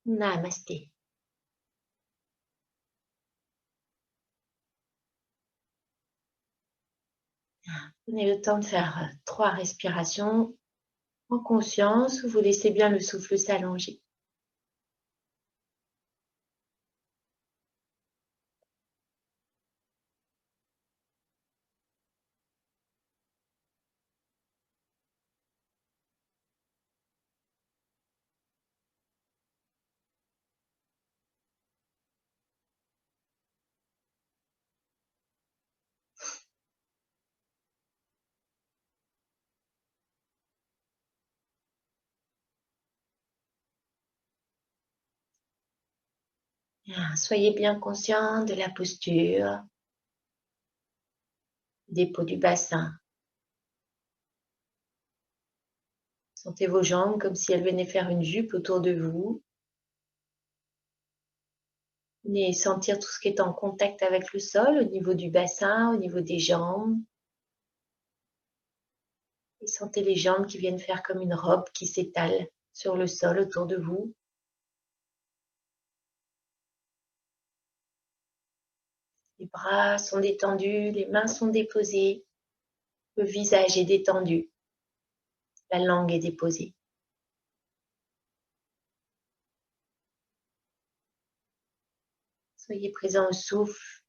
Namasté. Prenez le temps de faire 3 respirations en conscience. Vous laissez bien le souffle s'allonger. Bien, soyez bien conscient de la posture, des dépôt du bassin. Sentez vos jambes comme si elles venaient faire une jupe autour de vous. Venez sentir tout ce qui est en contact avec le sol, au niveau du bassin, au niveau des jambes. Et sentez les jambes qui viennent faire comme une robe qui s'étale sur le sol autour de vous. Les bras sont détendus, les mains sont déposées, le visage est détendu, la langue est déposée. Soyez présent au souffle.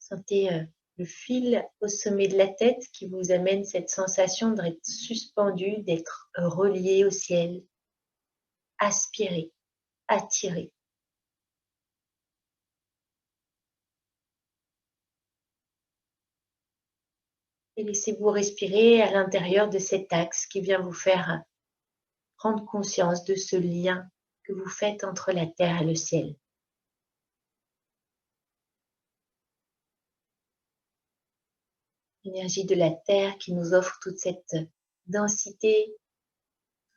Sentez le fil au sommet de la tête qui vous amène cette sensation d'être suspendu, d'être relié au ciel. Aspirez, attirez. Et laissez-vous respirer à l'intérieur de cet axe qui vient vous faire prendre conscience de ce lien que vous faites entre la terre et le ciel. L'énergie de la terre qui nous offre toute cette densité,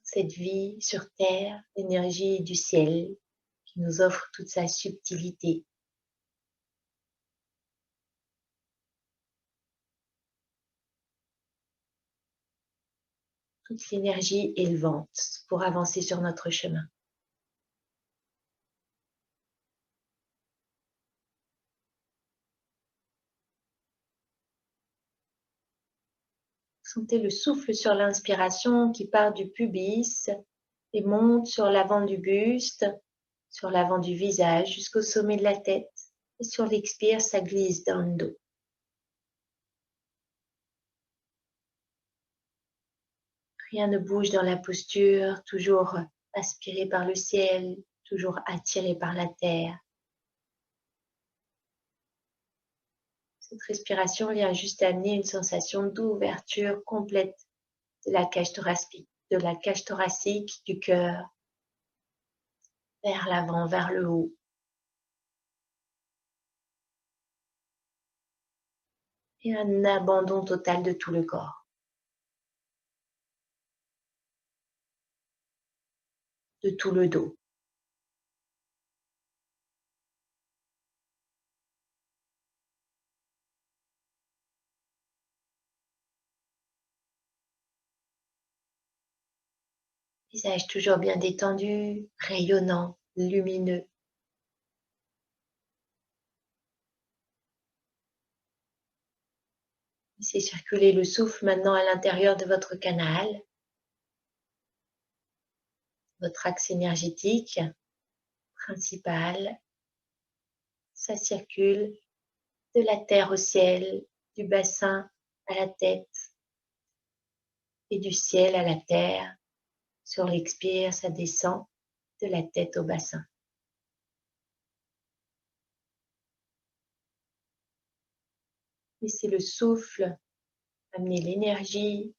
cette vie sur terre, l'énergie du ciel qui nous offre toute sa subtilité. Toute l'énergie élevante pour avancer sur notre chemin. Sentez le souffle sur l'inspiration qui part du pubis et monte sur l'avant du buste, sur l'avant du visage jusqu'au sommet de la tête. Et sur l'expire, ça glisse dans le dos. Rien ne bouge dans la posture, toujours aspiré par le ciel, toujours attiré par la terre. Cette respiration vient juste amener une sensation d'ouverture complète de la cage thoracique, du cœur, vers l'avant, vers le haut. Et un abandon total de tout le corps, de tout le dos. Visage toujours bien détendu, rayonnant, lumineux. Laissez circuler le souffle maintenant à l'intérieur de votre canal, votre axe énergétique principal. Ça circule de la terre au ciel, du bassin à la tête et du ciel à la terre. Sur l'expire, ça descend de la tête au bassin. Laissez le souffle amener l'énergie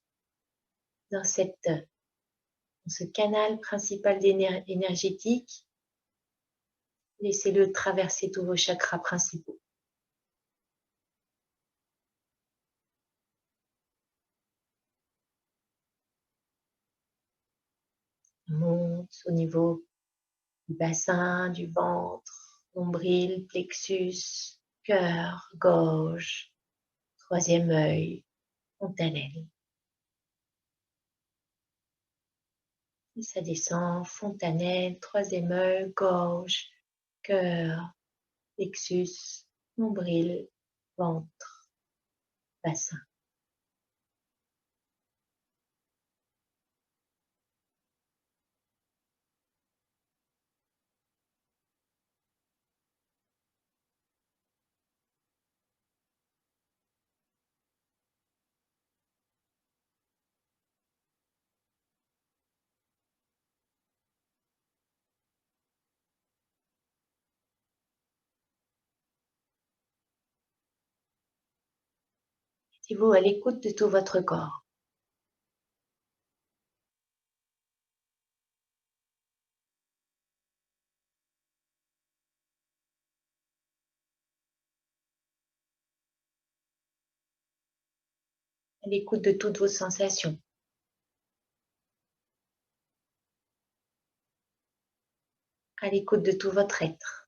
dans ce canal principal énergétique. Laissez-le traverser tous vos chakras principaux. Monte au niveau du bassin, du ventre, nombril, plexus, cœur, gorge, troisième œil, fontanelle. Et ça descend, fontanelle, troisième œil, gorge, cœur, plexus, nombril, ventre, bassin. Mettez-vous à l'écoute de tout votre corps. À l'écoute de toutes vos sensations. À l'écoute de tout votre être.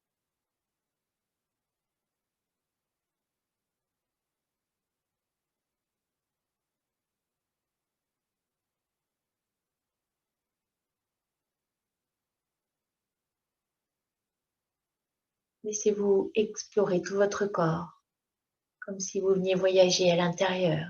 Laissez-vous explorer tout votre corps, comme si vous veniez voyager à l'intérieur.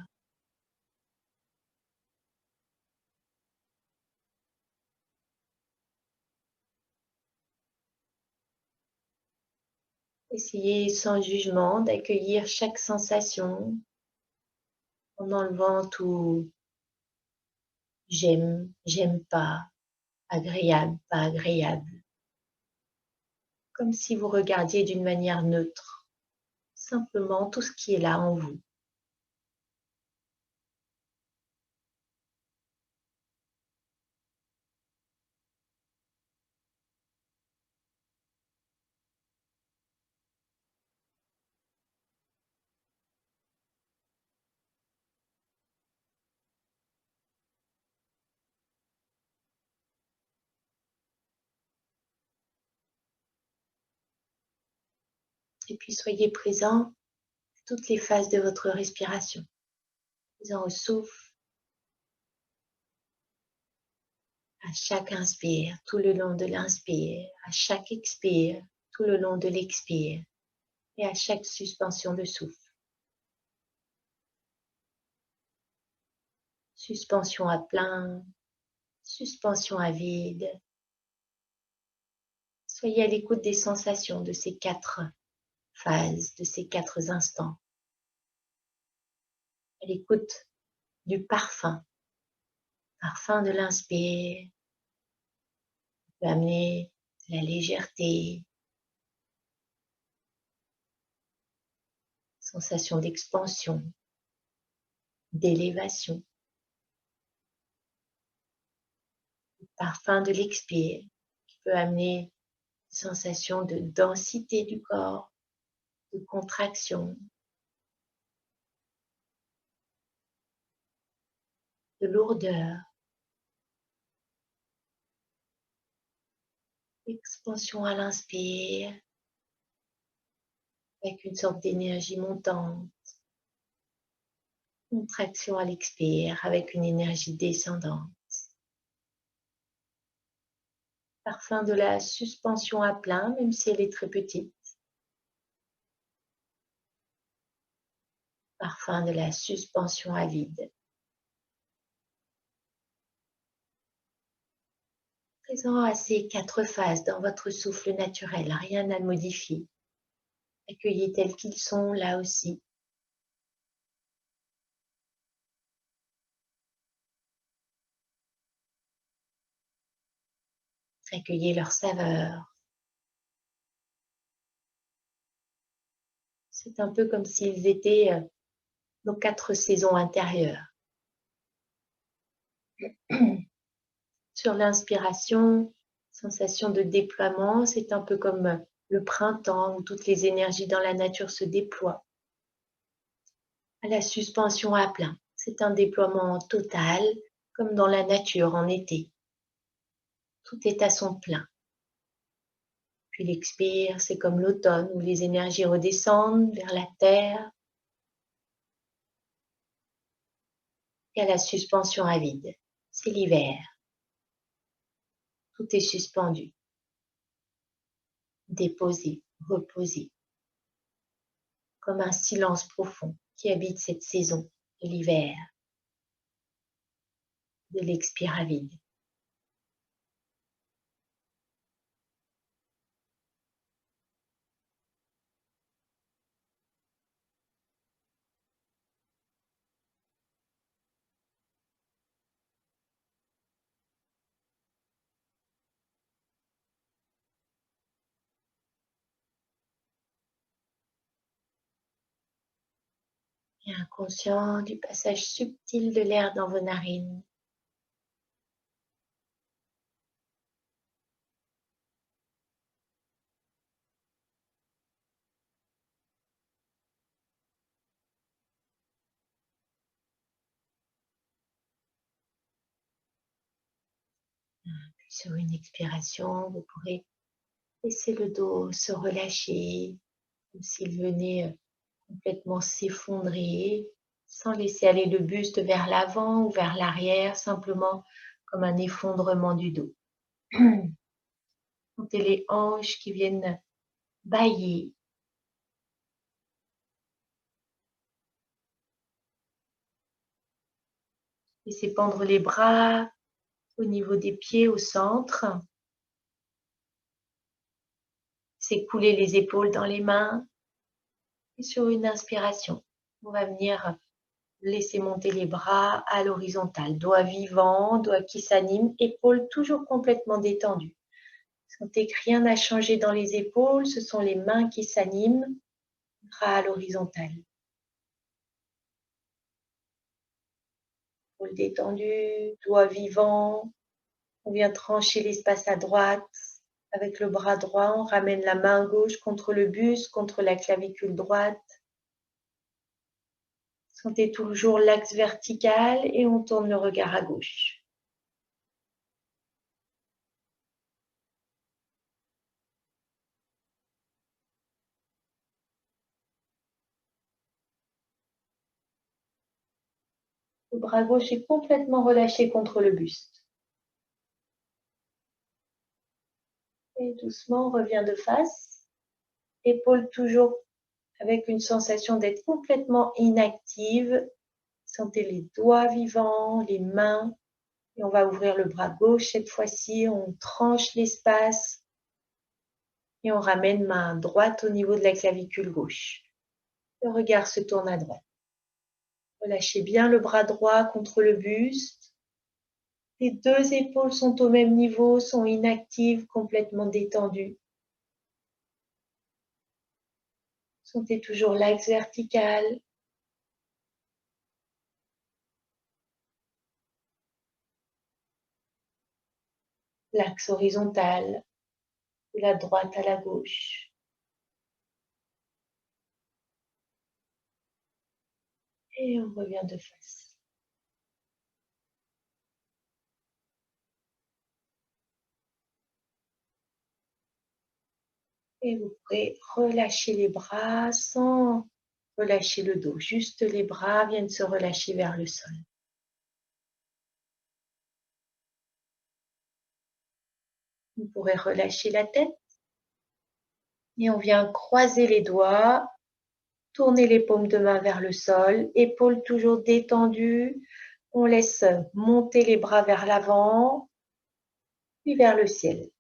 Essayez sans jugement d'accueillir chaque sensation en enlevant tout j'aime, j'aime pas, agréable, pas agréable. Comme si vous regardiez d'une manière neutre, simplement tout ce qui est là en vous. Et puis soyez présent à toutes les phases de votre respiration. Présent au souffle, à chaque inspire, tout le long de l'inspire, à chaque expire, tout le long de l'expire, et à chaque suspension de souffle. Suspension à plein, suspension à vide. Soyez à l'écoute des sensations de ces 4 phases, de ces 4 instants. À l'écoute du parfum. Parfum de l'inspire peut amener de la légèreté, sensation d'expansion, d'élévation. Parfum de l'expire qui peut amener une sensation de densité du corps, de contraction, de lourdeur, expansion à l'inspire avec une sorte d'énergie montante, contraction à l'expire avec une énergie descendante. Parfum de la suspension à plein, même si elle est très petite. Parfum de la suspension à vide. Présent à ces 4 phases dans votre souffle naturel, rien à modifier. Accueillez tels qu'ils sont là aussi. Accueillez leur saveur. C'est un peu comme s'ils étaient nos 4 saisons intérieures. Sur l'inspiration, sensation de déploiement, c'est un peu comme le printemps où toutes les énergies dans la nature se déploient. À la suspension à plein, c'est un déploiement total, comme dans la nature en été. Tout est à son plein. Puis l'expire, c'est comme l'automne où les énergies redescendent vers la terre. Et à la suspension à vide, c'est l'hiver. Tout est suspendu, déposé, reposé, comme un silence profond qui habite cette saison de l'hiver, de l'expire vide. Et inconscient du passage subtil de l'air dans vos narines. Puis sur une expiration, vous pourrez laisser le dos se relâcher, comme s'il venait complètement s'effondrer, sans laisser aller le buste vers l'avant ou vers l'arrière, simplement comme un effondrement du dos. Sentez les hanches qui viennent bâiller. Laissez pendre les bras au niveau des pieds au centre. Laissez couler les épaules dans les mains. Et sur une inspiration, on va venir laisser monter les bras à l'horizontale. Doigts vivants, doigts qui s'animent, épaules toujours complètement détendues. Sentez que rien n'a changé dans les épaules, ce sont les mains qui s'animent, bras à l'horizontale. Épaules détendues, doigts vivants. On vient trancher l'espace à droite. Avec le bras droit, on ramène la main gauche contre le buste, contre la clavicule droite. Sentez toujours l'axe vertical et on tourne le regard à gauche. Le bras gauche est complètement relâché contre le buste. Et doucement, on revient de face. Épaules toujours avec une sensation d'être complètement inactive. Sentez les doigts vivants, les mains. Et on va ouvrir le bras gauche cette fois-ci. On tranche l'espace. Et on ramène main droite au niveau de la clavicule gauche. Le regard se tourne à droite. Relâchez bien le bras droit contre le buste. Les deux épaules sont au même niveau, sont inactives, complètement détendues. Sentez toujours l'axe vertical. L'axe horizontal, de la droite à la gauche. Et on revient de face. Et vous pouvez relâcher les bras sans relâcher le dos. Juste les bras viennent se relâcher vers le sol. Vous pourrez relâcher la tête. Et on vient croiser les doigts, tourner les paumes de main vers le sol, épaules toujours détendues. On laisse monter les bras vers l'avant, puis vers le ciel.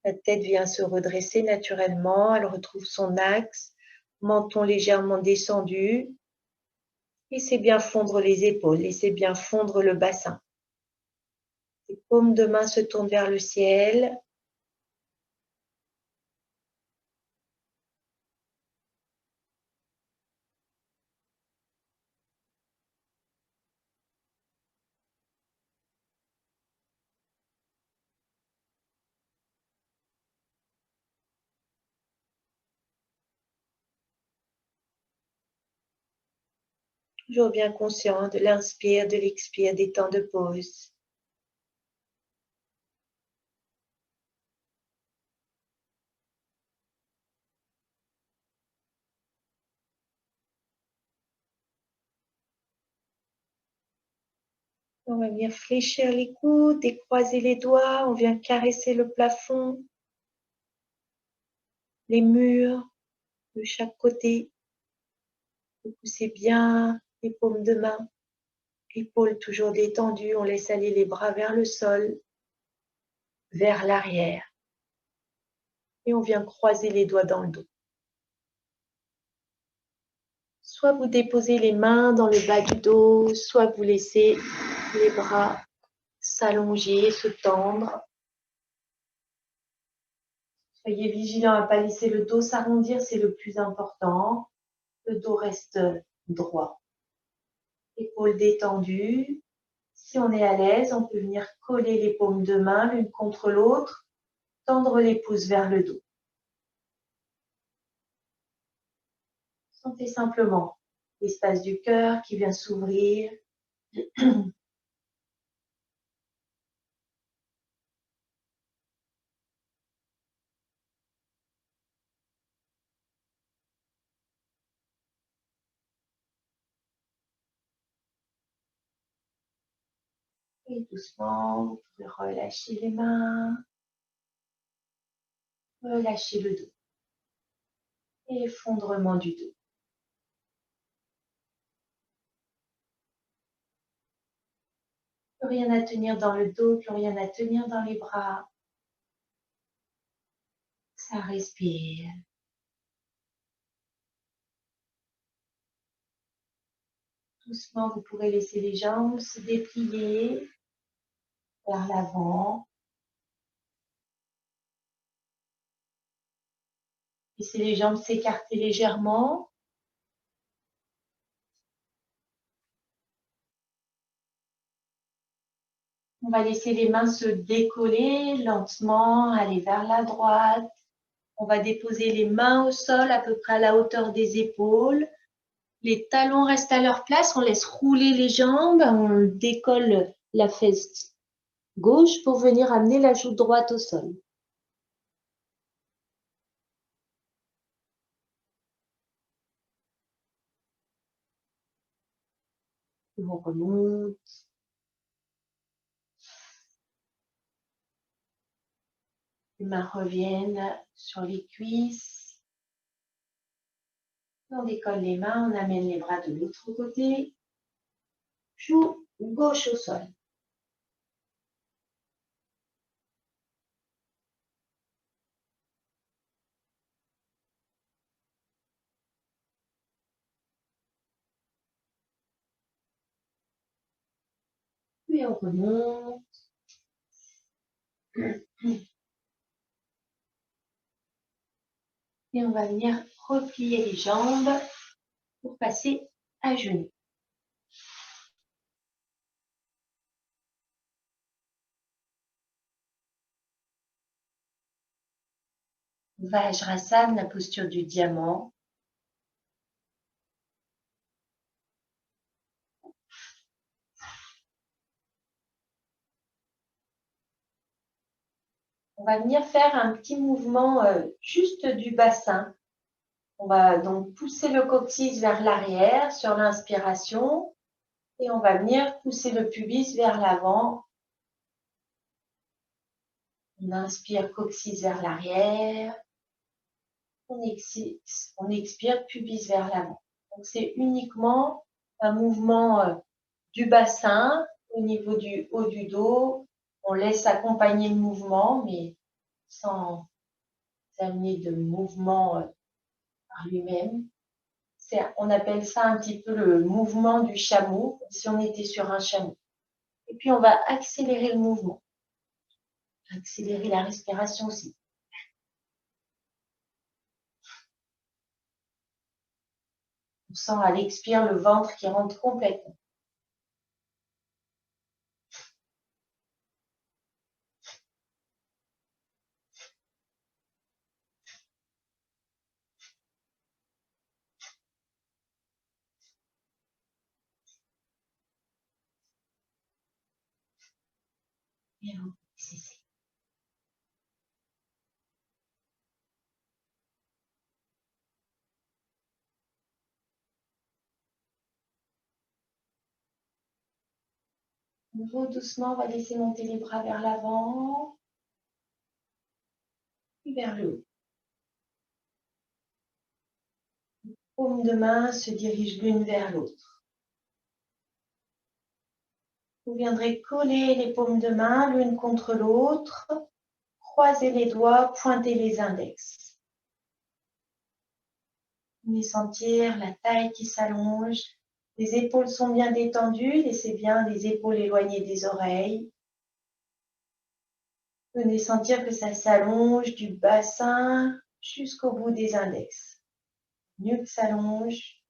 La tête vient se redresser naturellement, elle retrouve son axe, menton légèrement descendu. Laissez bien fondre les épaules, laissez bien fondre le bassin. Les paumes de main se tournent vers le ciel. Toujours bien conscient de l'inspire, de l'expire, des temps de pause. On va venir fléchir les coudes et croiser les doigts. On vient caresser le plafond, les murs de chaque côté. Vous poussez bien les paumes de main. Épaules toujours détendues. On laisse aller les bras vers le sol, vers l'arrière. Et on vient croiser les doigts dans le dos. Soit vous déposez les mains dans le bas du dos, soit vous laissez les bras s'allonger, se tendre. Soyez vigilant à ne pas laisser le dos s'arrondir, c'est le plus important. Le dos reste droit. Épaules détendues. Si on est à l'aise, on peut venir coller les paumes de main l'une contre l'autre, tendre les pouces vers le dos. Sentez simplement l'espace du cœur qui vient s'ouvrir. Et doucement, vous pouvez relâcher les mains, relâcher le dos. Et effondrement du dos. Plus rien à tenir dans le dos, plus rien à tenir dans les bras. Ça respire. Doucement, vous pourrez laisser les jambes se déplier vers l'avant. Laissez les jambes s'écarter légèrement. On va laisser les mains se décoller lentement, aller vers la droite. On va déposer les mains au sol à peu près à la hauteur des épaules. Les talons restent à leur place. On laisse rouler les jambes. On décolle la fesse gauche pour venir amener la joue droite au sol. On remonte. Les mains reviennent sur les cuisses. On décolle les mains, on amène les bras de l'autre côté. Joue gauche au sol. Puis on remonte. Et on va venir replier les jambes pour passer à genoux. Vajrasana, la posture du diamant. On va venir faire un petit mouvement juste du bassin. On va donc pousser le coccyx vers l'arrière sur l'inspiration et on va venir pousser le pubis vers l'avant. On inspire coccyx vers l'arrière. On expire pubis vers l'avant. Donc c'est uniquement un mouvement du bassin au niveau du haut du dos. On laisse accompagner le mouvement, mais sans amener de mouvement par lui-même. On appelle ça un petit peu le mouvement du chameau, comme si on était sur un chameau. Et puis on va accélérer le mouvement, accélérer la respiration aussi. On sent à l'expire le ventre qui rentre complètement. Et vous cessez. De nouveau, doucement, on va laisser monter les bras vers l'avant et vers le haut. Les paumes de main se dirigent l'une vers l'autre. Vous viendrez coller les paumes de main l'une contre l'autre, croiser les doigts, pointer les index. Vous venez sentir la taille qui s'allonge. Les épaules sont bien détendues, laissez bien les épaules éloignées des oreilles. Venez sentir que ça s'allonge du bassin jusqu'au bout des index. Nuque s'allonge.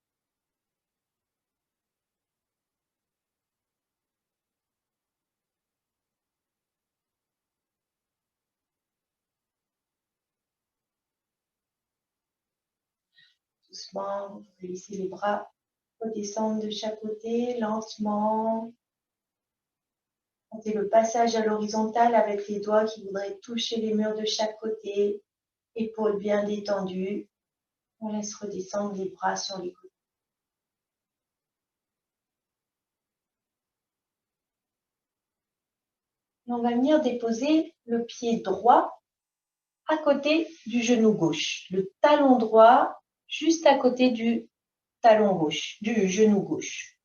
Doucement, vous pouvez laisser les bras redescendre de chaque côté, lentement. Sentez le passage à l'horizontale avec les doigts qui voudraient toucher les murs de chaque côté. Épaules bien détendues. On laisse redescendre les bras sur les côtés. Et on va venir déposer le pied droit à côté du genou gauche. Le talon droit juste à côté du talon gauche, du genou gauche.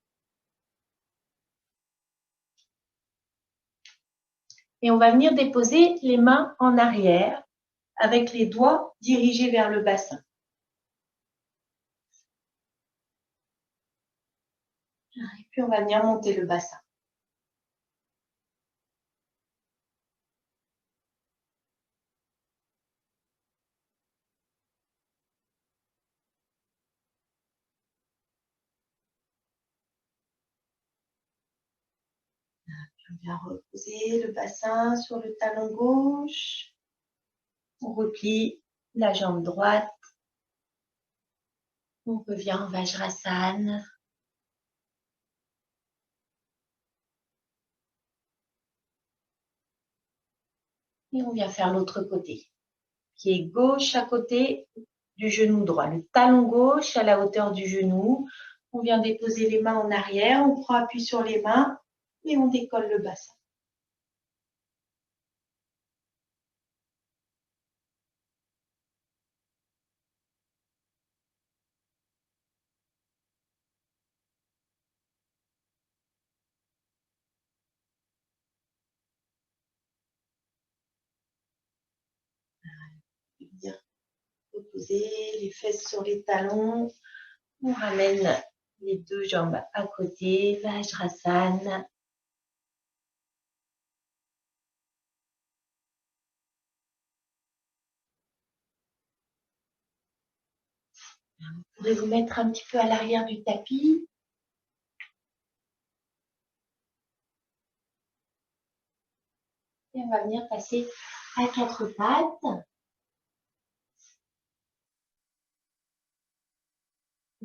Et on va venir déposer les mains en arrière avec les doigts dirigés vers le bassin. Et puis on va venir monter le bassin. On vient reposer le bassin sur le talon gauche. On replie la jambe droite. On revient en Vajrasana. Et on vient faire l'autre côté. Pied gauche à côté du genou droit. Le talon gauche à la hauteur du genou. On vient déposer les mains en arrière. On prend appui sur les mains et on décolle le bassin. Bien reposer les fesses sur les talons. On ramène les deux jambes à côté, Vajrasana. Vous pourrez vous mettre un petit peu à l'arrière du tapis. Et on va venir passer à quatre pattes.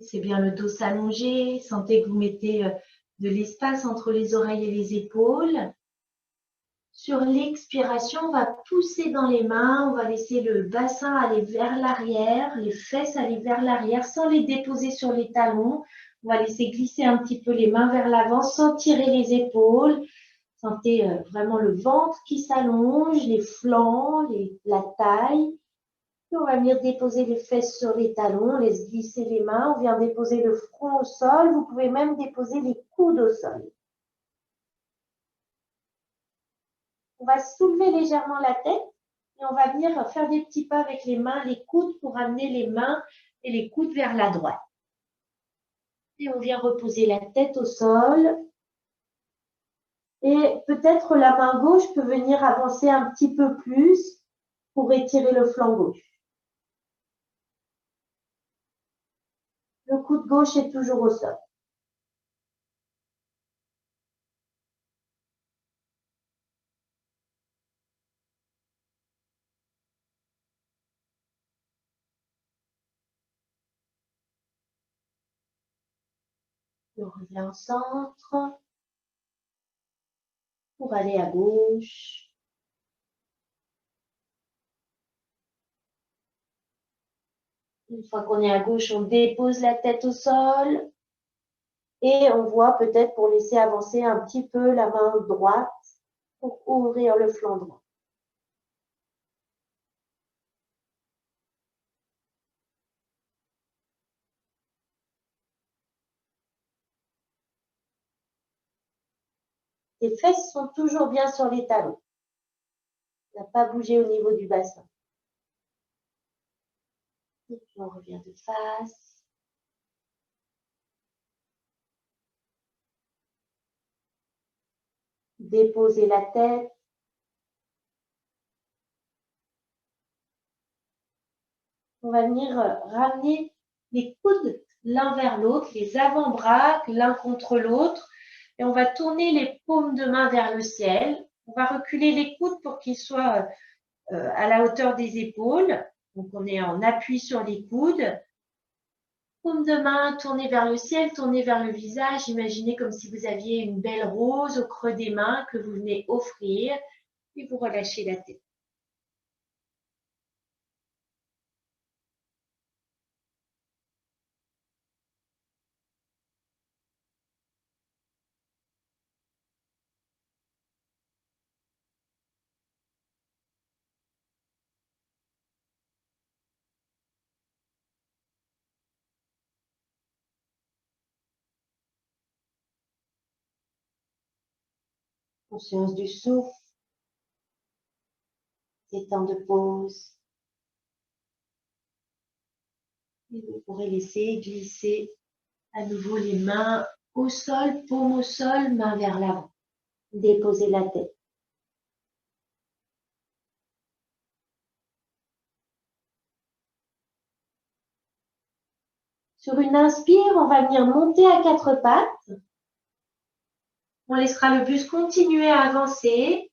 C'est bien le dos s'allonger. Sentez que vous mettez de l'espace entre les oreilles et les épaules. Sur l'expiration, on va pousser dans les mains. On va laisser le bassin aller vers l'arrière, les fesses aller vers l'arrière sans les déposer sur les talons. On va laisser glisser un petit peu les mains vers l'avant sans tirer les épaules. Sentez vraiment le ventre qui s'allonge, les flancs, la taille. Puis on va venir déposer les fesses sur les talons, on laisse glisser les mains, on vient déposer le front au sol. Vous pouvez même déposer les coudes au sol. On va soulever légèrement la tête et on va venir faire des petits pas avec les mains, les coudes pour amener les mains et les coudes vers la droite. Et on vient reposer la tête au sol. Et peut-être la main gauche peut venir avancer un petit peu plus pour étirer le flanc gauche. Le coude gauche est toujours au sol. On revient au centre pour aller à gauche. Une fois qu'on est à gauche, on dépose la tête au sol Et on voit peut-être pour laisser avancer un petit peu la main droite pour ouvrir le flanc droit. Les fesses sont toujours bien sur les talons. On n'a pas bougé au niveau du bassin. Et puis on revient de face. Déposez la tête. On va venir ramener les coudes l'un vers l'autre, les avant-bras l'un contre l'autre. Et on va tourner les paumes de main vers le ciel. On va reculer les coudes pour qu'ils soient à la hauteur des épaules. Donc, on est en appui sur les coudes. Paume de main tournée vers le ciel, tournée vers le visage. Imaginez comme si vous aviez une belle rose au creux des mains que vous venez offrir. Et vous relâchez la tête. Conscience du souffle, des temps de pause. Et vous pourrez laisser glisser à nouveau les mains au sol, paume au sol, main vers l'avant. Déposez la tête. Sur une inspire, on va venir monter à quatre pattes. On laissera le buste continuer à avancer.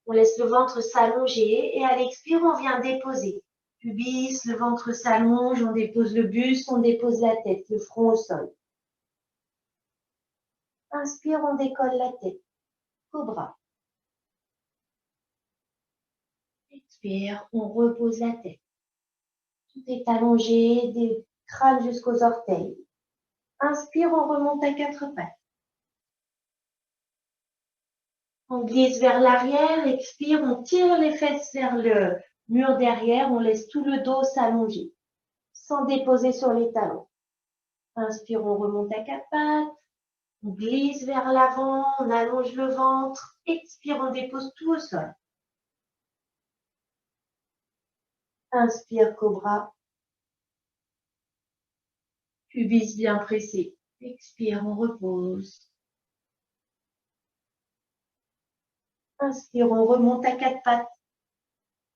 On laisse le ventre s'allonger et à l'expire, on vient déposer. Pubis, le ventre s'allonge, on dépose le buste, on dépose la tête, le front au sol. Inspire, on décolle la tête. Cobra. Expire, on repose la tête. Tout est allongé, des crânes jusqu'aux orteils. Inspire, on remonte à quatre pattes. On glisse vers l'arrière, expire, on tire les fesses vers le mur derrière, on laisse tout le dos s'allonger, sans déposer sur les talons. Inspire, on remonte à quatre pattes, on glisse vers l'avant, on allonge le ventre, expire, on dépose tout au sol. Inspire, cobra. Pubis bien pressé. Expire, on repose. Inspire, on remonte à quatre pattes.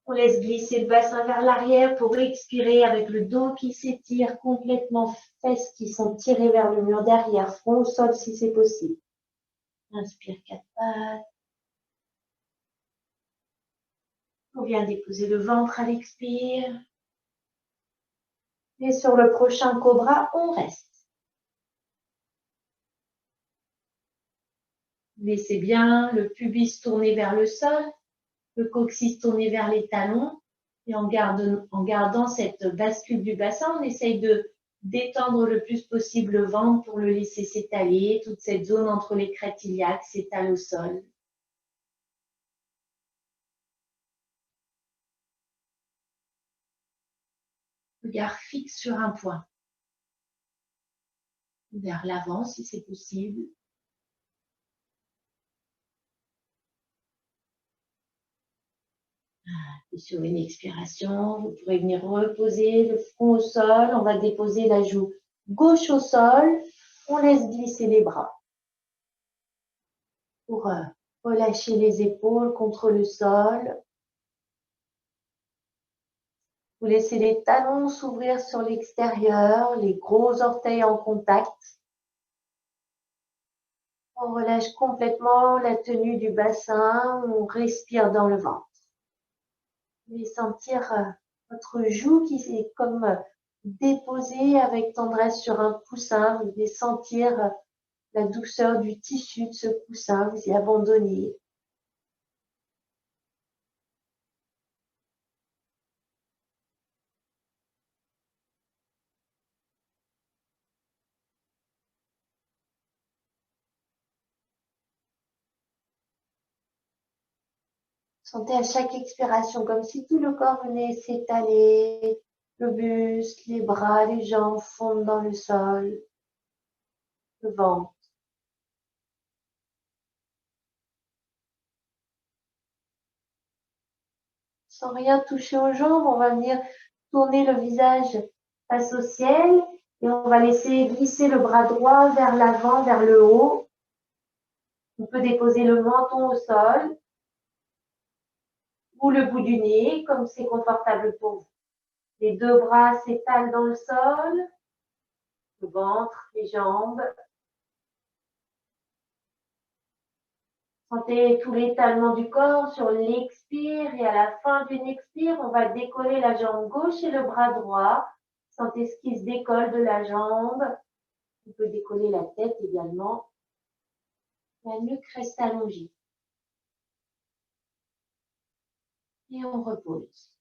On laisse glisser le bassin vers l'arrière pour expirer avec le dos qui s'étire complètement, fesses qui sont tirées vers le mur derrière, front au sol si c'est possible. Inspire, quatre pattes. On vient déposer le ventre à l'expire. Et sur le prochain cobra, on reste. Laissez bien le pubis tourner vers le sol, le coccyx tourné vers les talons. Et en gardant cette bascule du bassin, on essaye de détendre le plus possible le ventre pour le laisser s'étaler. Toute cette zone entre les crêtes iliaques s'étale au sol. Regard fixe sur un point. Vers l'avant si c'est possible. Et sur une expiration, vous pourrez venir reposer le front au sol. On va déposer la joue gauche au sol. On laisse glisser les bras pour relâcher les épaules contre le sol. Vous laissez les talons s'ouvrir sur l'extérieur, les gros orteils en contact. On relâche complètement la tenue du bassin. On respire dans le ventre. Vous allez sentir votre joue qui est comme déposée avec tendresse sur un coussin. Vous allez sentir la douceur du tissu de ce coussin. Vous y abandonnez. Sentez à chaque expiration comme si tout le corps venait s'étaler, le buste, les bras, les jambes fondent dans le sol, le ventre. Sans rien toucher aux jambes, on va venir tourner le visage face au ciel et on va laisser glisser le bras droit vers l'avant, vers le haut. On peut déposer le menton au sol ou le bout du nez, comme c'est confortable pour vous. Les deux bras s'étalent dans le sol, le ventre, les jambes. Sentez tout l'étalement du corps sur l'expire et à la fin d'une expire, on va décoller la jambe gauche et le bras droit. Sentez ce qui se décolle de la jambe. On peut décoller la tête également. La nuque reste allongée. Et on repose.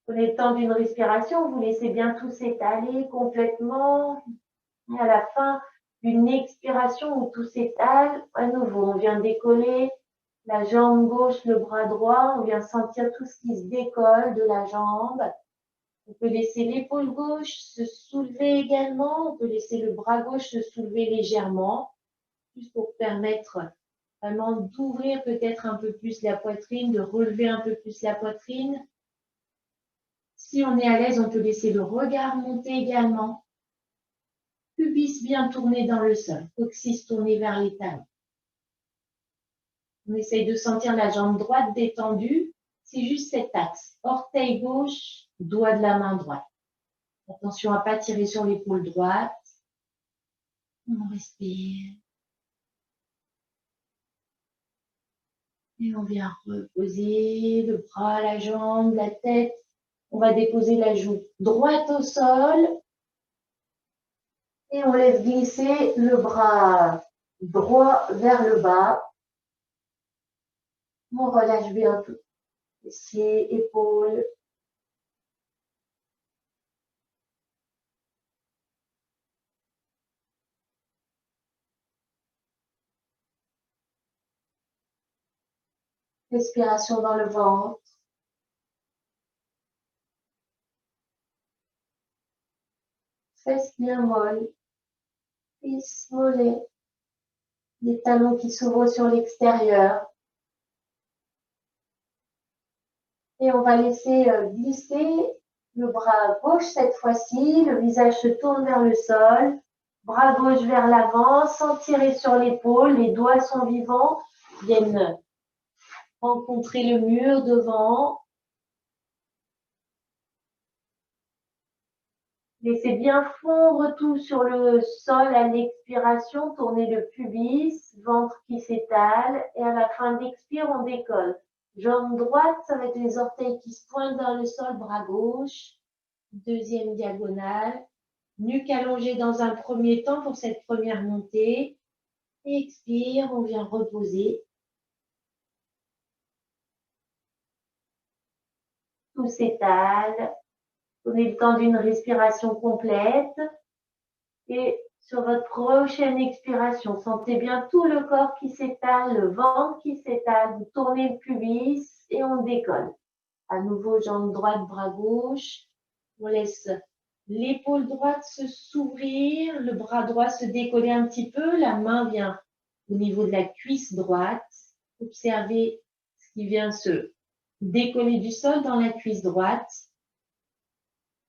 Prenez le temps d'une respiration, vous laissez bien tout s'étaler complètement. Et à la fin d'une expiration où tout s'étale, à nouveau, on vient décoller la jambe gauche, le bras droit. On vient sentir tout ce qui se décolle de la jambe. On peut laisser l'épaule gauche se soulever également. On peut laisser le bras gauche se soulever légèrement, juste pour permettre vraiment d'ouvrir peut-être un peu plus la poitrine, de relever un peu plus la poitrine. Si on est à l'aise, on peut laisser le regard monter également. Pubis bien tourné dans le sol, coccyx tourné vers les talons. On essaye de sentir la jambe droite détendue. C'est juste cet axe. Orteil gauche, doigt de la main droite. Attention à ne pas tirer sur l'épaule droite. On respire. Et on vient reposer le bras, la jambe, la tête. On va déposer la joue droite au sol. Et on laisse glisser le bras droit vers le bas. On relâche bien tout. Fessiers, épaules. Respiration dans le ventre. Fesses bien molles. Cuisses, mollets. Les talons qui s'ouvrent sur l'extérieur. Et on va laisser glisser le bras gauche cette fois-ci. Le visage se tourne vers le sol. Bras gauche vers l'avant, sans tirer sur l'épaule. Les doigts sont vivants, viennent rencontrer le mur devant. Laissez bien fondre tout sur le sol à l'expiration. Tournez le pubis, ventre qui s'étale. Et à la fin d'expire, on décolle. Jambe droite, ça va être les orteils qui se pointent vers le sol, bras gauche. Deuxième diagonale. Nuque allongée dans un premier temps pour cette première montée. Expire, on vient reposer. Tout s'étale. Prenez le temps d'une respiration complète. Et sur votre prochaine expiration, sentez bien tout le corps qui s'étale, le ventre qui s'étale. Vous tournez le pubis et on décolle. À nouveau, jambe droite, bras gauche. On laisse l'épaule droite se s'ouvrir, le bras droit se décoller un petit peu. La main vient au niveau de la cuisse droite. Observez ce qui vient se décoller du sol dans la cuisse droite.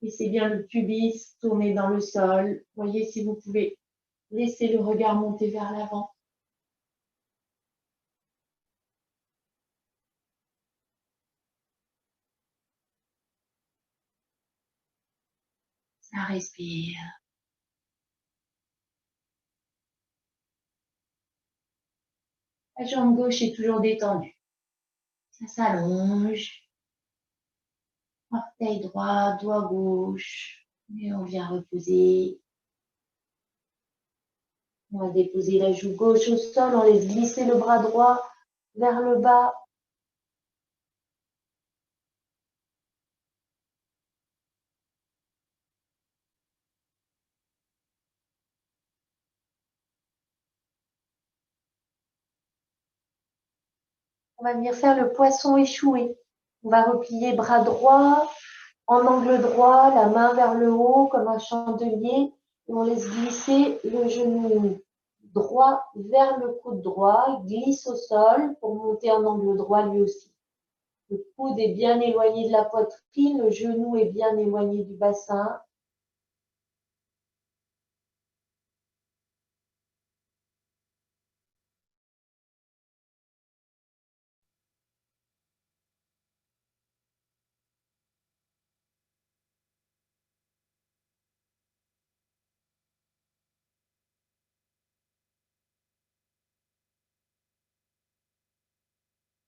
Laissez bien le pubis tourner dans le sol. Voyez si vous pouvez laisser le regard monter vers l'avant. Ça respire. La jambe gauche est toujours détendue. Ça s'allonge. Orteil droit, doigt gauche. Et on vient reposer. On va déposer la joue gauche au sol. On laisse glisser le bras droit vers le bas. On va venir faire le poisson échoué. On va replier bras droit, en angle droit, la main vers le haut comme un chandelier. Et on laisse glisser le genou droit vers le coude droit, glisse au sol pour monter en angle droit lui aussi. Le coude est bien éloigné de la poitrine, le genou est bien éloigné du bassin.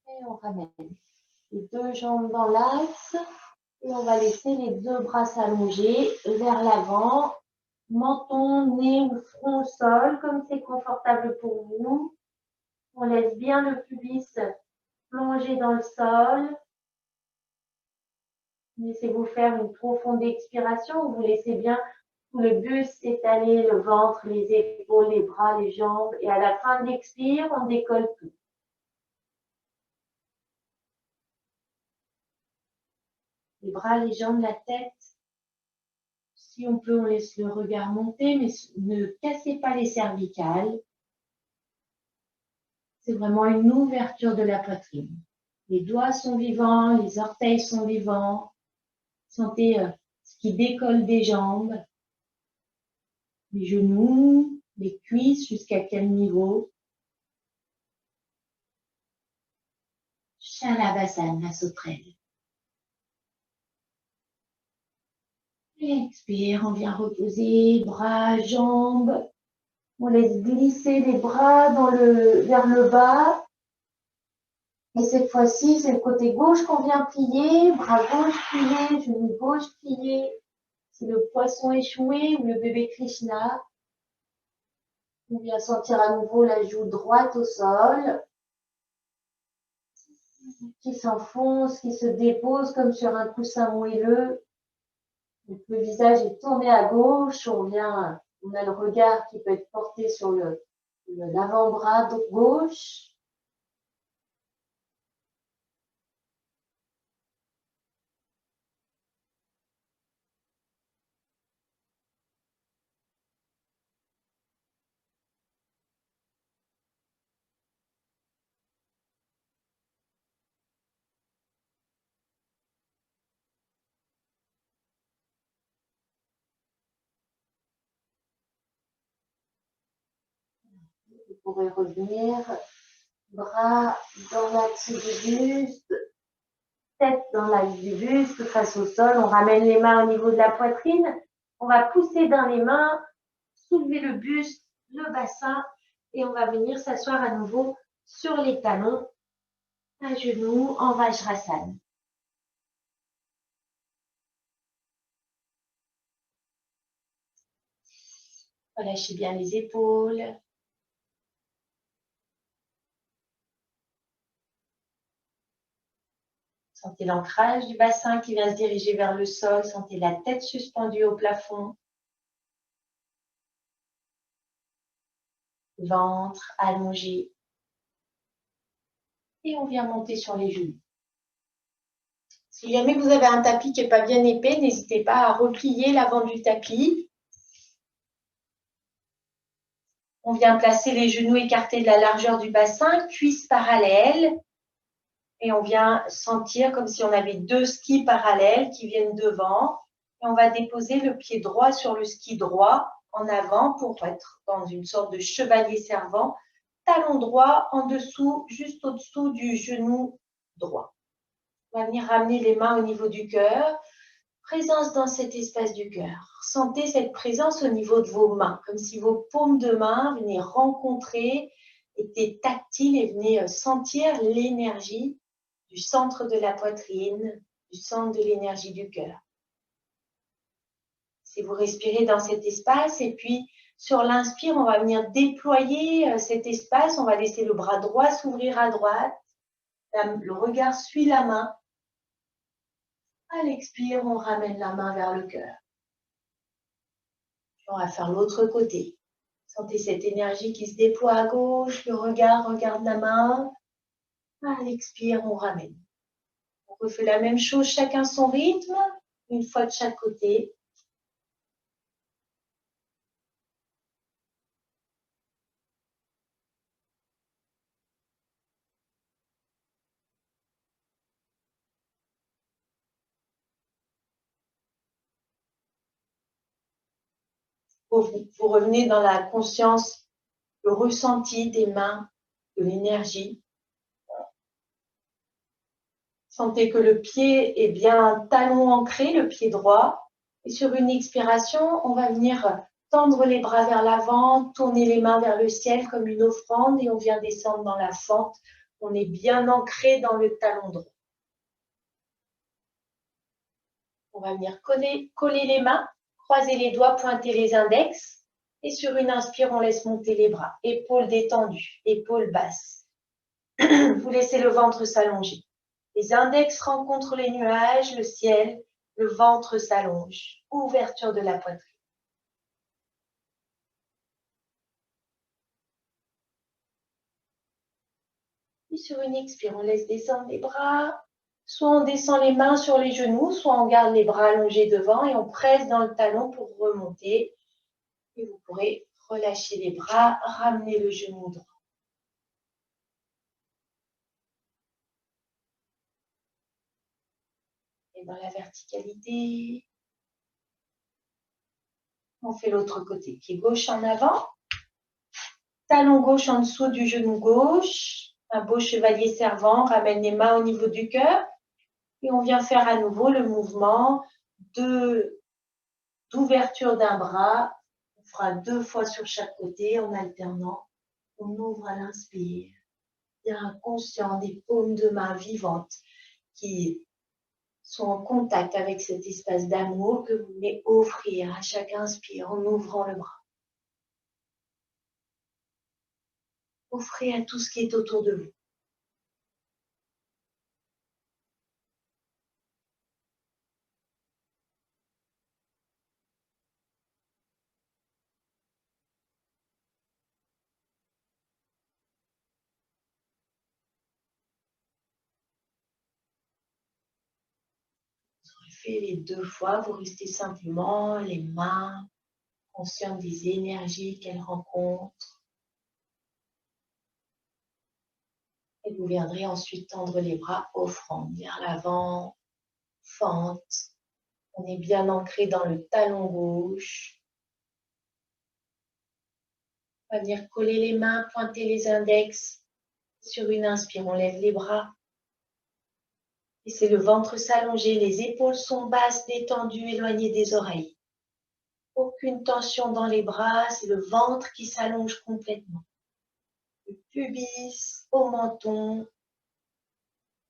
Et on ramène les deux jambes dans l'axe. Et on va laisser les deux bras s'allonger vers l'avant. Menton, nez ou front au sol, comme c'est confortable pour vous. On laisse bien le pubis plonger dans le sol. Laissez-vous faire une profonde expiration. Vous laissez bien tout le buste s'étaler, le ventre, les épaules, les bras, les jambes. Et à la fin de l'expire, on décolle tout. Les bras, les jambes, la tête. Si on peut, on laisse le regard monter, mais ne cassez pas les cervicales. C'est vraiment une ouverture de la poitrine. Les doigts sont vivants, les orteils sont vivants. Sentez ce qui décolle des jambes, les genoux, les cuisses, jusqu'à quel niveau. Shalabhasana, la sauterelle. Expire, on vient reposer, bras, jambes. On laisse glisser les bras vers le bas. Et cette fois-ci, c'est le côté gauche qu'on vient plier, bras gauche plié, genou gauche plié. C'est le poisson échoué ou le bébé Krishna. On vient sentir à nouveau la joue droite au sol, qui s'enfonce, qui se dépose comme sur un coussin moelleux. Le visage est tourné à gauche, on a le regard qui peut être porté sur l'avant-bras gauche. Vous pourrez revenir, bras dans l'axe du buste, tête dans l'axe du buste, face au sol. On ramène les mains au niveau de la poitrine. On va pousser dans les mains, soulever le buste, le bassin, et on va venir s'asseoir à nouveau sur les talons, à genoux, en Vajrasana. Relâchez bien les épaules. Sentez l'ancrage du bassin qui vient se diriger vers le sol. Sentez la tête suspendue au plafond. Ventre allongé. Et on vient monter sur les genoux. Si jamais vous avez un tapis qui n'est pas bien épais, n'hésitez pas à replier l'avant du tapis. On vient placer les genoux écartés de la largeur du bassin, cuisses parallèles. Et on vient sentir comme si on avait deux skis parallèles qui viennent devant. Et on va déposer le pied droit sur le ski droit en avant pour être dans une sorte de chevalier servant. Talon droit en dessous, juste au-dessous du genou droit. On va venir ramener les mains au niveau du cœur. Présence dans cet espace du cœur. Sentez cette présence au niveau de vos mains, comme si vos paumes de main venaient rencontrer, étaient tactiles et venaient sentir l'énergie du centre de la poitrine, du centre de l'énergie du cœur. Si vous respirez dans cet espace et puis sur l'inspire, on va venir déployer cet espace, on va laisser le bras droit s'ouvrir à droite, le regard suit la main. À l'expire, on ramène la main vers le cœur. On va faire l'autre côté. Sentez cette énergie qui se déploie à gauche, le regard regarde la main. À l'expire, on ramène. On refait la même chose, chacun son rythme, une fois de chaque côté. Vous revenez dans la conscience, le ressenti des mains, de l'énergie. Sentez que le pied est bien talon ancré, le pied droit. Et sur une expiration, on va venir tendre les bras vers l'avant, tourner les mains vers le ciel comme une offrande et on vient descendre dans la fente. On est bien ancré dans le talon droit. On va venir coller les mains, croiser les doigts, pointer les index. Et sur une inspire, on laisse monter les bras. Épaules détendues, épaules basses. Vous laissez le ventre s'allonger. Les index rencontrent les nuages, le ciel, le ventre s'allonge. Ouverture de la poitrine. Puis sur une expire, on laisse descendre les bras. Soit on descend les mains sur les genoux, soit on garde les bras allongés devant et on presse dans le talon pour remonter. Et vous pourrez relâcher les bras, ramener le genou droit. Et dans la verticalité, on fait l'autre côté. Pied gauche en avant. Talon gauche en dessous du genou gauche. Un beau chevalier servant. Ramène les mains au niveau du cœur. Et on vient faire à nouveau le mouvement d'ouverture d'un bras. On fera 2 fois sur chaque côté en alternant. On ouvre à l'inspire. Bien conscient des paumes de main vivantes qui sont en contact avec cet espace d'amour que vous voulez offrir à chaque inspire en ouvrant le bras. Offrez à tout ce qui est autour de vous. Fait les 2 fois, vous restez simplement les mains conscientes des énergies qu'elles rencontrent. Et vous viendrez ensuite tendre les bras, offrande vers l'avant, fente. On est bien ancré dans le talon gauche. On va venir coller les mains, pointer les index. Sur une inspire, on lève les bras. Laissez le ventre s'allonger, les épaules sont basses, détendues, éloignées des oreilles. Aucune tension dans les bras, c'est le ventre qui s'allonge complètement. Du pubis au menton,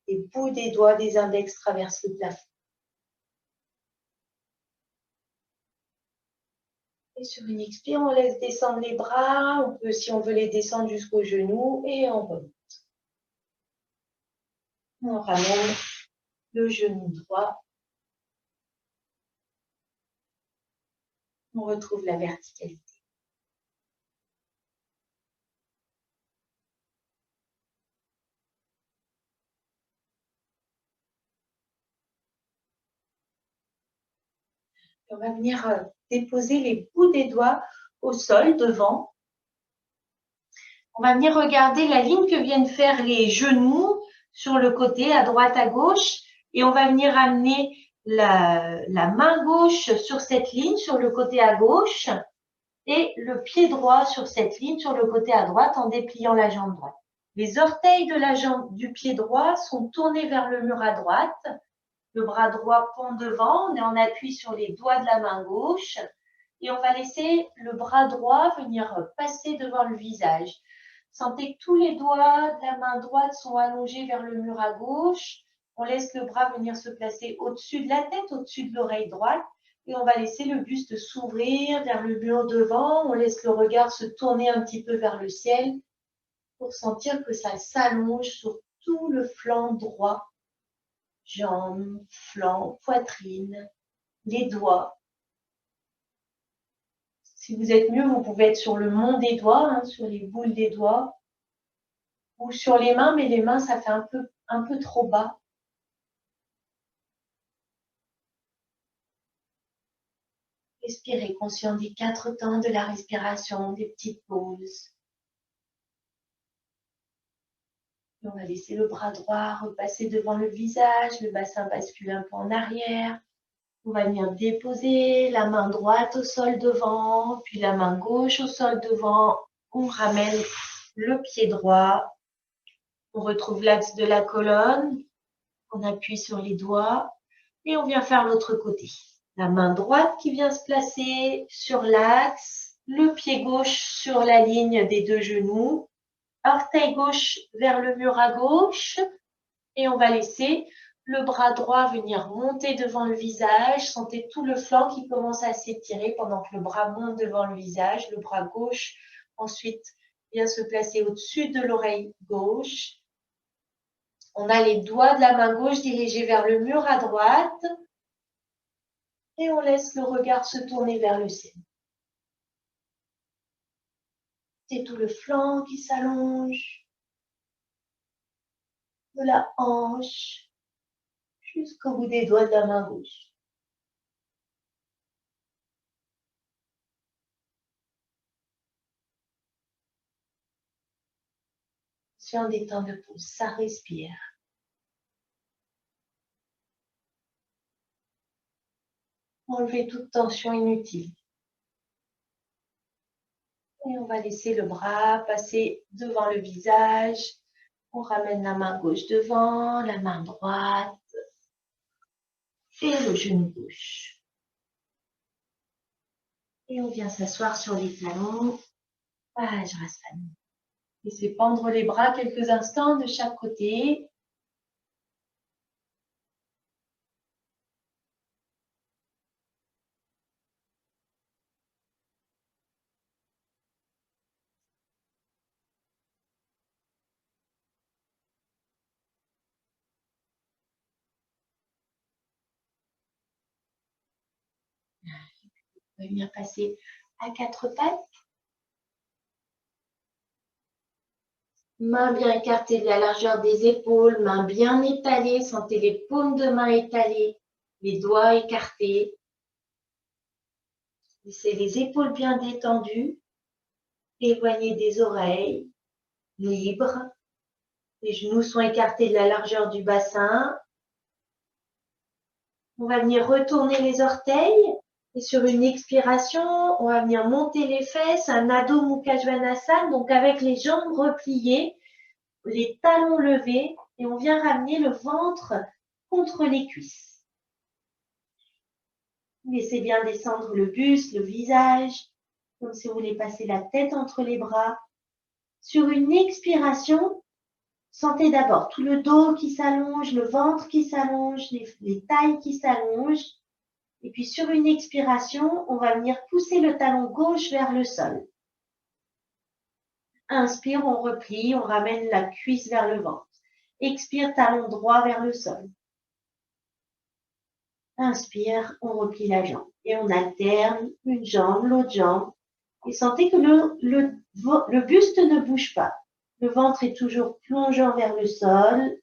les bouts des doigts des index traversent le plafond. Et sur une expire, on laisse descendre les bras. On peut, si on veut, les descendre jusqu'aux genoux et on remonte. On ramène le genou droit. On retrouve la verticalité. On va venir déposer les bouts des doigts au sol devant. On va venir regarder la ligne que viennent faire les genoux sur le côté, à droite, à gauche. Et on va venir amener la main gauche sur cette ligne, sur le côté à gauche. Et le pied droit sur cette ligne, sur le côté à droite, en dépliant la jambe droite. Les orteils de la jambe du pied droit sont tournés vers le mur à droite. Le bras droit pend devant, on est en appui sur les doigts de la main gauche. Et on va laisser le bras droit venir passer devant le visage. Sentez que tous les doigts de la main droite sont allongés vers le mur à gauche. On laisse le bras venir se placer au-dessus de la tête, au-dessus de l'oreille droite. Et on va laisser le buste s'ouvrir vers le mur devant. On laisse le regard se tourner un petit peu vers le ciel pour sentir que ça s'allonge sur tout le flanc droit. Jambes, flanc, poitrine, les doigts. Si vous êtes mieux, vous pouvez être sur le mont des doigts, sur les boules des doigts. ou sur les mains, mais les mains, ça fait un peu trop bas. Respirez, conscient des 4 temps de la respiration, des petites pauses. Et on va laisser le bras droit repasser devant le visage, le bassin bascule un peu en arrière. On va venir déposer la main droite au sol devant, puis la main gauche au sol devant. On ramène le pied droit. On retrouve l'axe de la colonne. On appuie sur les doigts et on vient faire l'autre côté. La main droite qui vient se placer sur l'axe, le pied gauche sur la ligne des 2 genoux, orteil gauche vers le mur à gauche et on va laisser le bras droit venir monter devant le visage. Sentez tout le flanc qui commence à s'étirer pendant que le bras monte devant le visage. Le bras gauche ensuite vient se placer au-dessus de l'oreille gauche. On a les doigts de la main gauche dirigés vers le mur à droite et on laisse le regard se tourner vers le ciel. C'est tout le flanc qui s'allonge, de la hanche jusqu'au bout des doigts de la main gauche. Sur des temps de pause, ça respire. Enlever toute tension inutile. Et on va laisser le bras passer devant le visage. On ramène la main gauche devant, la main droite et le genou gauche. Et on vient s'asseoir sur les talons. Vajrasana. Laissez pendre les bras quelques instants de chaque côté. On va venir passer à 4 pattes. Mains bien écartées de la largeur des épaules, mains bien étalées. Sentez les paumes de main étalées, les doigts écartés. Laissez les épaules bien détendues, éloignées des oreilles, libres. Les genoux sont écartés de la largeur du bassin. On va venir retourner les orteils. Et sur une expiration, on va venir monter les fesses, un Adho Mukha Svanasana, donc avec les jambes repliées, les talons levés, et on vient ramener le ventre contre les cuisses. Laissez bien descendre le buste, le visage, comme si vous voulez passer la tête entre les bras. Sur une expiration, sentez d'abord tout le dos qui s'allonge, le ventre qui s'allonge, les tailles qui s'allongent. Et puis sur une expiration, on va venir pousser le talon gauche vers le sol. Inspire, on replie, on ramène la cuisse vers le ventre. Expire, talon droit vers le sol. Inspire, on replie la jambe. Et on alterne une jambe, l'autre jambe. Et sentez que le buste ne bouge pas. Le ventre est toujours plongeant vers le sol.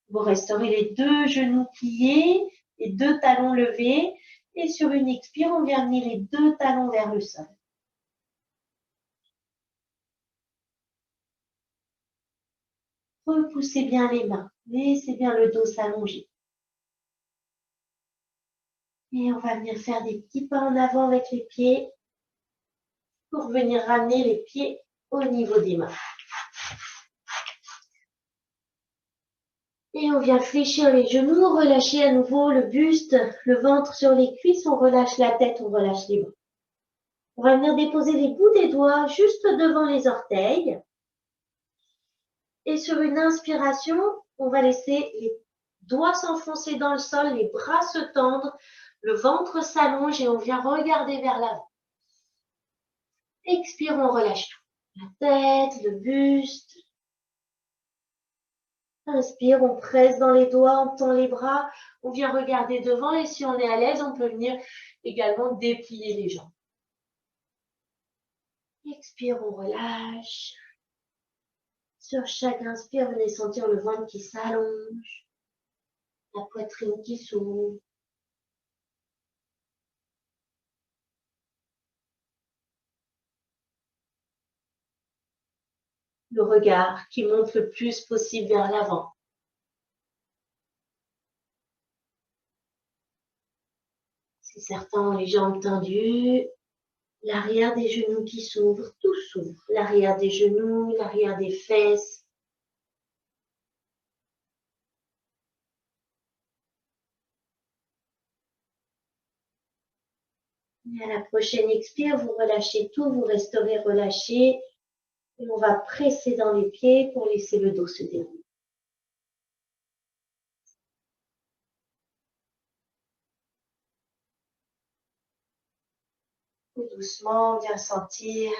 Vous resterez les 2 genoux pliés, les 2 talons levés. Et sur une expire, on vient amener les 2 talons vers le sol. Repoussez bien les mains. Laissez bien le dos s'allonger. Et on va venir faire des petits pas en avant avec les pieds pour venir ramener les pieds au niveau des mains. Et on vient fléchir les genoux, relâcher à nouveau le buste, le ventre sur les cuisses, on relâche la tête, on relâche les bras. On va venir déposer les bouts des doigts juste devant les orteils. Et sur une inspiration, on va laisser les doigts s'enfoncer dans le sol, les bras se tendre, le ventre s'allonge et on vient regarder vers l'avant. Expire, on relâche tout. La tête, le buste. Inspire, on presse dans les doigts, on tend les bras, on vient regarder devant et si on est à l'aise, on peut venir également déplier les jambes. Expire, on relâche. Sur chaque inspire, venez sentir le ventre qui s'allonge, la poitrine qui s'ouvre. Le regard qui monte le plus possible vers l'avant. Si certains ont les jambes tendues, l'arrière des genoux qui s'ouvre, tout s'ouvre. L'arrière des genoux, l'arrière des fesses. Et à la prochaine expire, vous relâchez tout, vous resterez relâché. Et on va presser dans les pieds pour laisser le dos se dérouler. Et doucement, on vient sentir.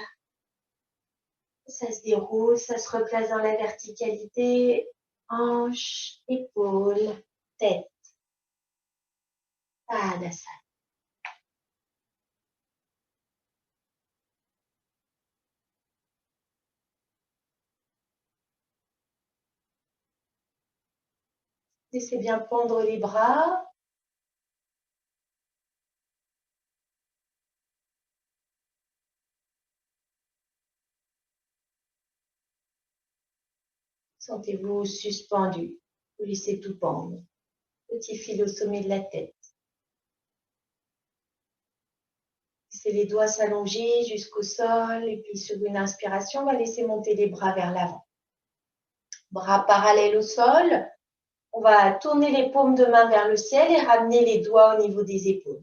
Ça se déroule, ça se replace dans la verticalité. Hanches, épaules, tête. Tadasana. Laissez bien pendre les bras. Sentez-vous suspendu. Vous laissez tout pendre. Petit fil au sommet de la tête. Laissez les doigts s'allonger jusqu'au sol. Et puis sur une inspiration, on va laisser monter les bras vers l'avant. Bras parallèles au sol. On va tourner les paumes de main vers le ciel et ramener les doigts au niveau des épaules.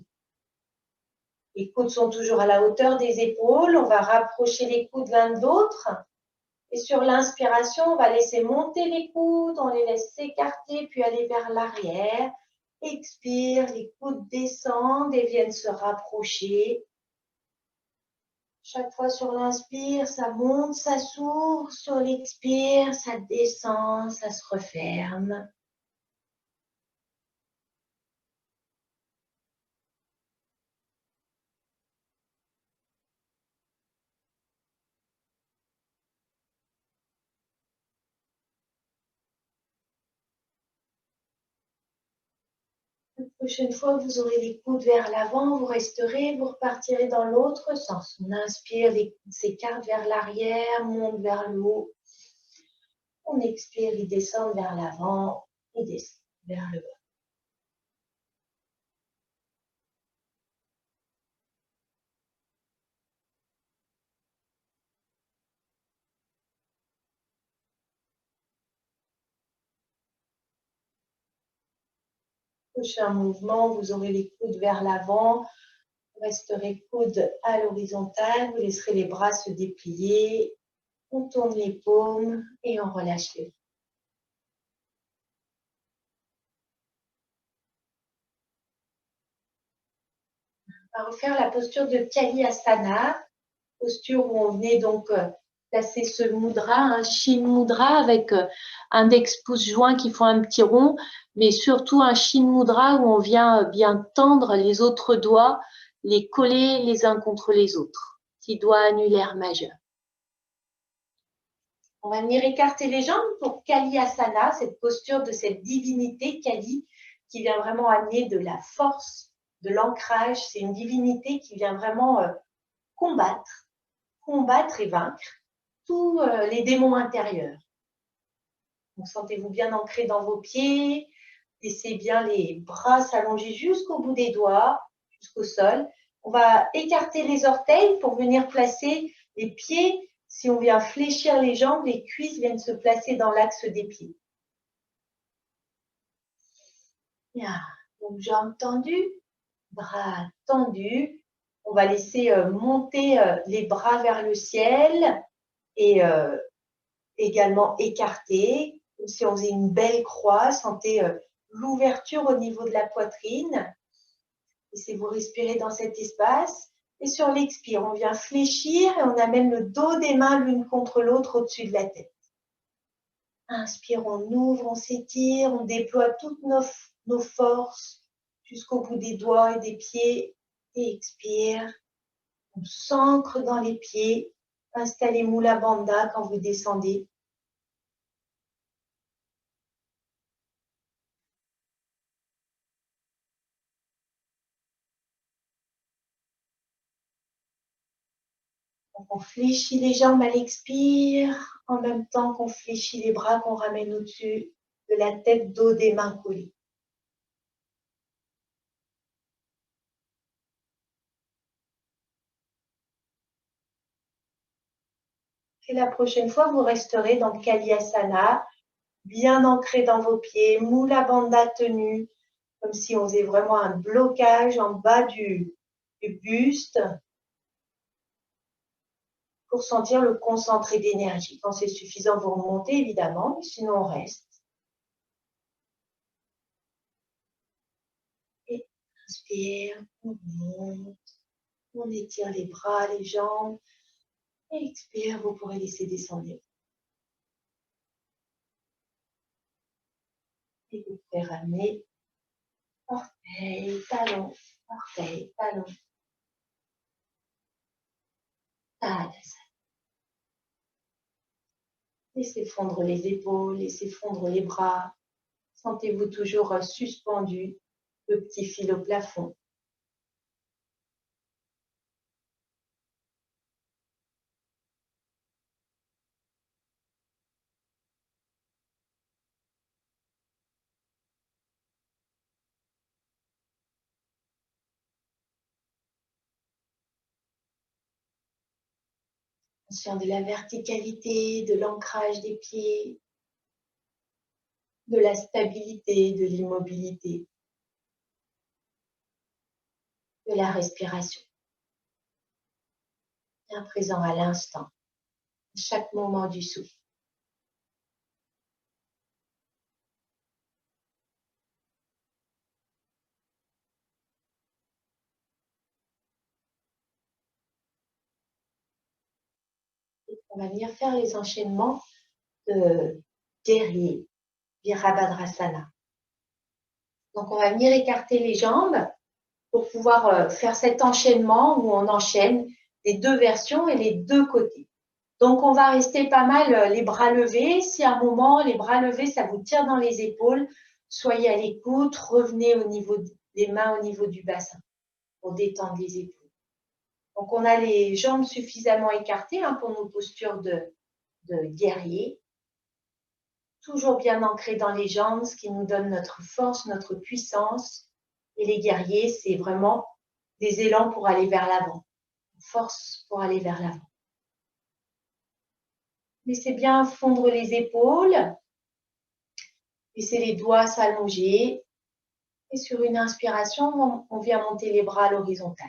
Les coudes sont toujours à la hauteur des épaules. On va rapprocher les coudes l'un de l'autre. Et sur l'inspiration, on va laisser monter les coudes, on les laisse s'écarter puis aller vers l'arrière. Expire, les coudes descendent et viennent se rapprocher. Chaque fois sur l'inspire, ça monte, ça s'ouvre. Sur l'expire, ça descend, ça se referme. La prochaine fois, vous aurez les coudes vers l'avant, vous resterez, vous repartirez dans l'autre sens. On inspire, les coudes s'écartent vers l'arrière, montent vers le haut. On expire, ils descendent vers l'avant et descendent vers le bas. Prochain mouvement, vous aurez les coudes vers l'avant, vous resterez coudes à l'horizontale, vous laisserez les bras se déplier, on tourne les paumes et on relâche les bras. On va refaire la posture de Kali Asana, posture où on venait donc placer ce mudra, un Shin Mudra avec index pouce joint qui font un petit rond, mais surtout un Shin Mudra où on vient bien tendre les autres doigts, les coller les uns contre les autres. Petit doigt annulaire majeur. On va venir écarter les jambes pour Kali Asana, cette posture de cette divinité Kali qui vient vraiment amener de la force, de l'ancrage. C'est une divinité qui vient vraiment combattre et vaincre tous les démons intérieurs. Donc, sentez-vous bien ancré dans vos pieds. Laissez bien les bras s'allonger jusqu'au bout des doigts, jusqu'au sol. On va écarter les orteils pour venir placer les pieds. Si on vient fléchir les jambes, les cuisses viennent se placer dans l'axe des pieds. Bien. Donc, jambes tendues, bras tendus. On va laisser monter les bras vers le ciel et également écartés, comme si on faisait une belle croix. Sentez l'ouverture au niveau de la poitrine. Laissez-vous respirer dans cet espace. Et sur l'expire, on vient fléchir et on amène le dos des mains l'une contre l'autre au-dessus de la tête. Inspire, on ouvre, on s'étire, on déploie toutes nos forces jusqu'au bout des doigts et des pieds. Et expire, on s'ancre dans les pieds. Installez Mula Bandha quand vous descendez. On fléchit les jambes à l'expire, en même temps qu'on fléchit les bras, qu'on ramène au-dessus de la tête, dos, des mains collées. Et la prochaine fois, vous resterez dans le Kalyasana, bien ancré dans vos pieds, Mula Bandha tenue, comme si on faisait vraiment un blocage en bas du buste pour sentir le concentré d'énergie. Quand c'est suffisant, vous remontez évidemment, mais sinon on reste. Et inspire, on monte, on étire les bras, les jambes. Et expire, vous pourrez laisser descendre. Et vous pouvez ramener orteil, talon, orteil, talon. Tadasana. Laissez fondre les épaules, laissez fondre les bras. Sentez-vous toujours suspendu, le petit fil au plafond. Conscient de la verticalité, de l'ancrage des pieds, de la stabilité, de l'immobilité, de la respiration. Bien présent à l'instant, à chaque moment du souffle. On va venir faire les enchaînements de guerrier, Virabhadrasana. Donc, on va venir écarter les jambes pour pouvoir faire cet enchaînement où on enchaîne les deux versions et les deux côtés. Donc, on va rester pas mal les bras levés. Si à un moment, les bras levés, ça vous tire dans les épaules, soyez à l'écoute, revenez au niveau des mains au niveau du bassin pour détendre les épaules. Donc, on a les jambes suffisamment écartées pour nos postures de guerrier. Toujours bien ancré dans les jambes, ce qui nous donne notre force, notre puissance. Et les guerriers, c'est vraiment des élans pour aller vers l'avant, force pour aller vers l'avant. Laissez bien fondre les épaules, laissez les doigts s'allonger. Et sur une inspiration, on vient monter les bras à l'horizontale.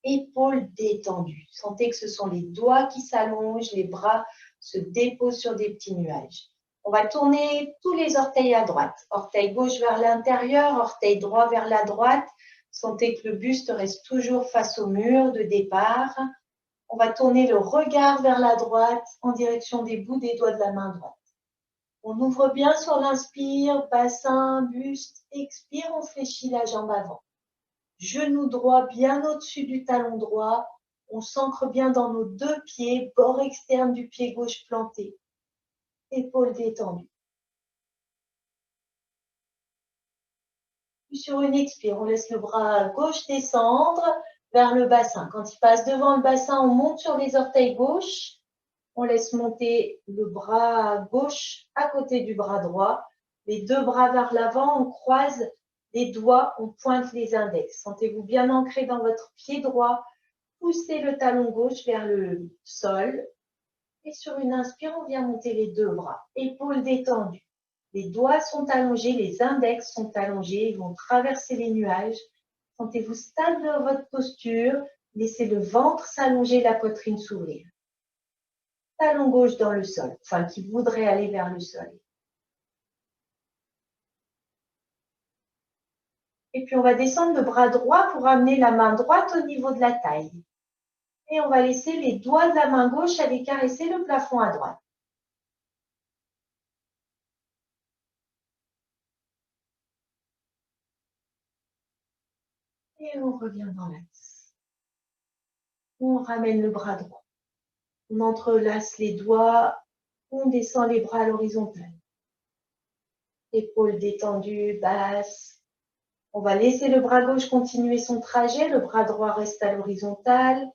Épaules détendues. Sentez que ce sont les doigts qui s'allongent, les bras se déposent sur des petits nuages. On va tourner tous les orteils à droite. Orteil gauche vers l'intérieur, orteil droit vers la droite. Sentez que le buste reste toujours face au mur de départ. On va tourner le regard vers la droite en direction des bouts des doigts de la main droite. On ouvre bien sur l'inspire, bassin, buste. Expire, on fléchit la jambe avant. Genou droit bien au-dessus du talon droit. On s'ancre bien dans nos deux pieds, bord externe du pied gauche planté. Épaules détendues. Puis sur une expire, on laisse le bras gauche descendre vers le bassin. Quand il passe devant le bassin, on monte sur les orteils gauches. On laisse monter le bras gauche à côté du bras droit. Les deux bras vers l'avant, on croise les doigts, on pointe les index. Sentez-vous bien ancré dans votre pied droit. Poussez le talon gauche vers le sol. Et sur une inspire, on vient monter les deux bras. Épaules détendues. Les doigts sont allongés, les index sont allongés, ils vont traverser les nuages. Sentez-vous stable dans votre posture. Laissez le ventre s'allonger, la poitrine s'ouvrir. Talon gauche dans le sol, enfin qui voudrait aller vers le sol. Et puis on va descendre le bras droit pour amener la main droite au niveau de la taille. Et on va laisser les doigts de la main gauche aller caresser le plafond à droite. Et on revient dans l'axe. On ramène le bras droit. On entrelace les doigts. On descend les bras à l'horizontale. Épaules détendues, basses. On va laisser le bras gauche continuer son trajet. Le bras droit reste à l'horizontale.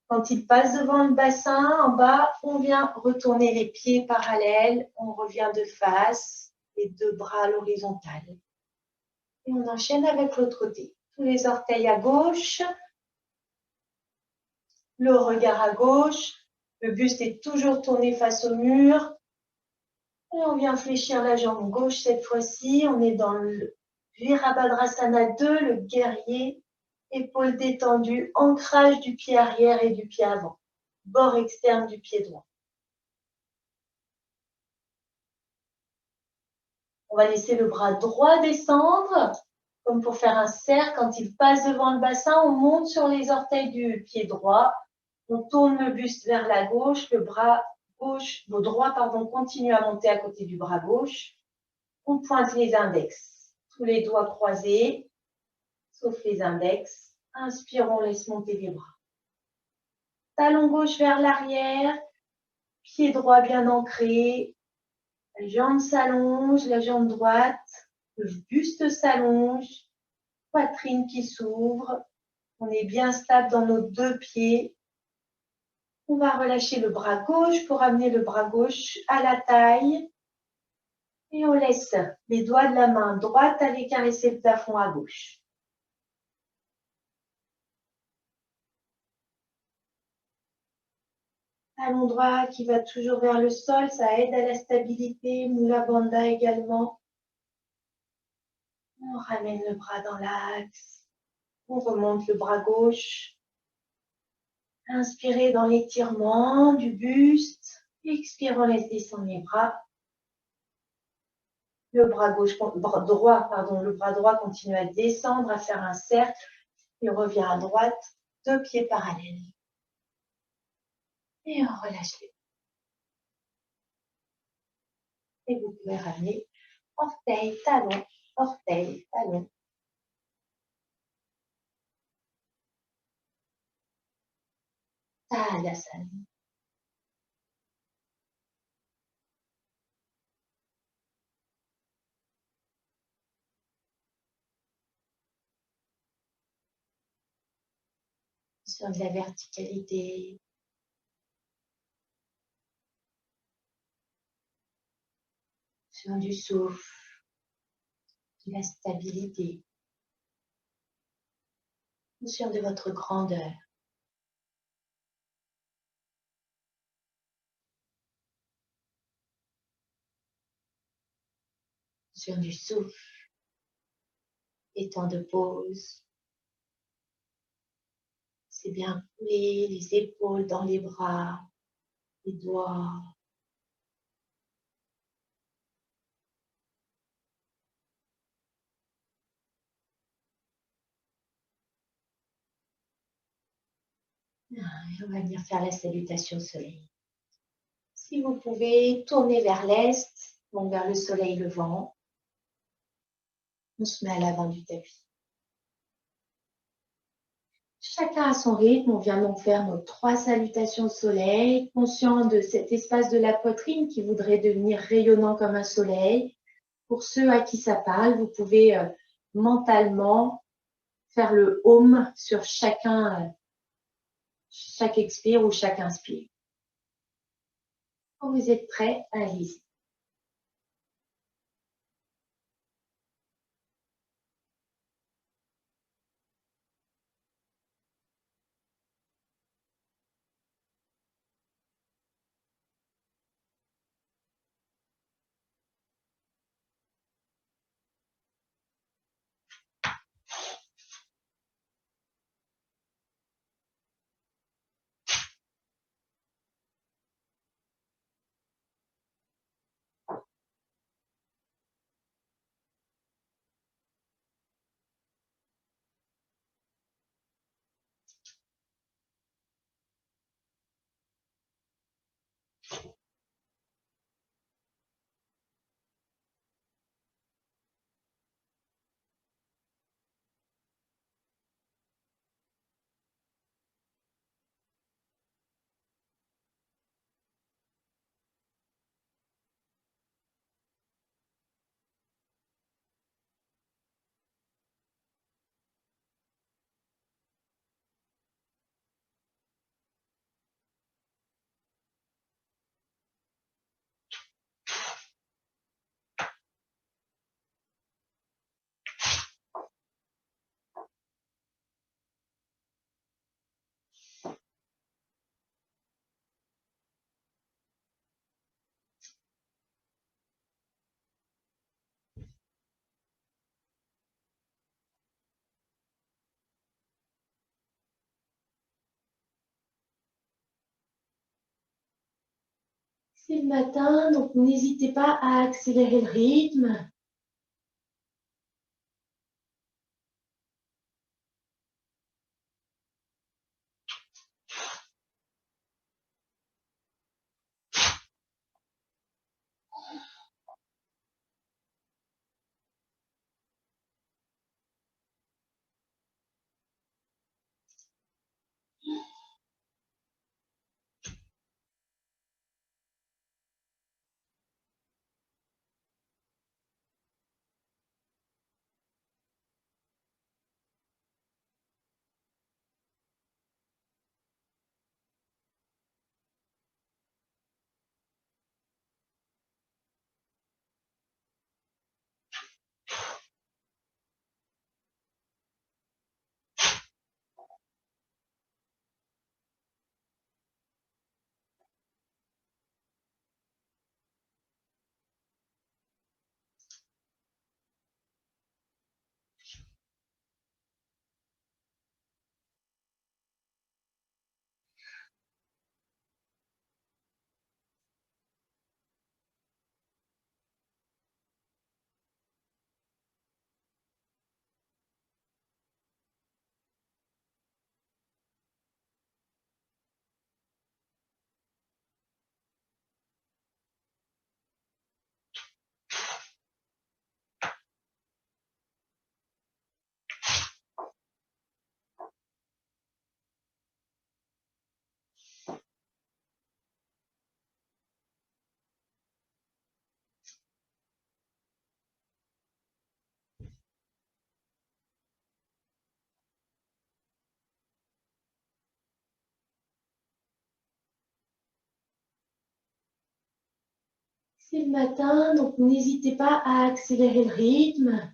Quand il passe devant le bassin, en bas, on vient retourner les pieds parallèles. On revient de face, les deux bras à l'horizontale. Et on enchaîne avec l'autre côté. Tous les orteils à gauche. Le regard à gauche. Le buste est toujours tourné face au mur. Et on vient fléchir la jambe gauche cette fois-ci. On est dans le Virabhadrasana 2, le guerrier. Épaules détendues, ancrage du pied arrière et du pied avant. Bord externe du pied droit. On va laisser le bras droit descendre, comme pour faire un cercle. Quand il passe devant le bassin, on monte sur les orteils du pied droit. On tourne le buste vers la gauche. Le bras gauche, le droit, continue à monter à côté du bras gauche. On pointe les index. Tous les doigts croisés, sauf les index. Inspire, on laisse monter les bras. Talon gauche vers l'arrière. Pied droit bien ancré. La jambe s'allonge, la jambe droite. Le buste s'allonge. Poitrine qui s'ouvre. On est bien stable dans nos deux pieds. On va relâcher le bras gauche pour amener le bras gauche à la taille. Et on laisse les doigts de la main droite aller caresser le plafond à gauche. Talon droit qui va toujours vers le sol, ça aide à la stabilité. Mula Bandha également. On ramène le bras dans l'axe. On remonte le bras gauche. Inspirez dans l'étirement du buste. Expire, on laisse descendre les bras. Le bras droit continue à descendre, à faire un cercle. Il revient à droite, deux pieds parallèles. Et on relâche les bras. Et vous pouvez ramener orteil, talon, orteil, talon. Tadasana. Sur de la verticalité. Sur du souffle. De la stabilité. Sur de votre grandeur. Sur du souffle et temps de pause. C'est bien couler les épaules dans les bras, les doigts. Et on va venir faire la salutation au soleil. Si vous pouvez, tourner vers l'est, donc vers le soleil levant. On se met à l'avant du tapis. Chacun à son rythme, on vient donc faire nos 3 salutations au soleil, conscient de cet espace de la poitrine qui voudrait devenir rayonnant comme un soleil. Pour ceux à qui ça parle, vous pouvez mentalement faire le Om sur chaque expire ou chaque inspire. Quand vous êtes prêts, allez-y. C'est le matin, donc n'hésitez pas à accélérer le rythme. C'est le matin, donc n'hésitez pas à accélérer le rythme.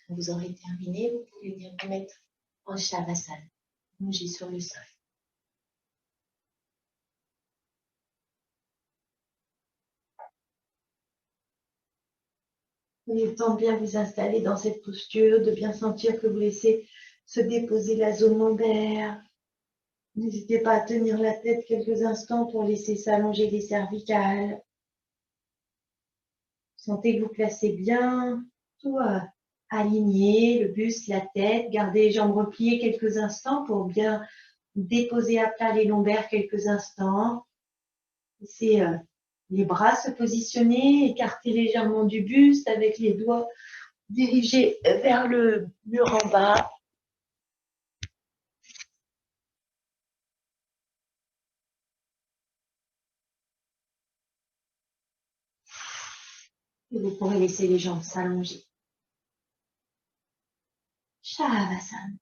Quand vous aurez terminé, vous pouvez bien vous mettre en Shavasana, allongé sur le sol. Prenez le temps de bien vous installer dans cette posture, de bien sentir que vous laissez se déposer la zone lombaire. N'hésitez pas à tenir la tête quelques instants pour laisser s'allonger les cervicales. Sentez que vous placez bien tout aligné, le buste, la tête. Gardez les jambes repliées quelques instants pour bien déposer à plat les lombaires quelques instants. Laissez les bras se positionner, écarter légèrement du buste avec les doigts dirigés vers le mur en bas. Et vous pourrez laisser les jambes s'allonger. Shavasana.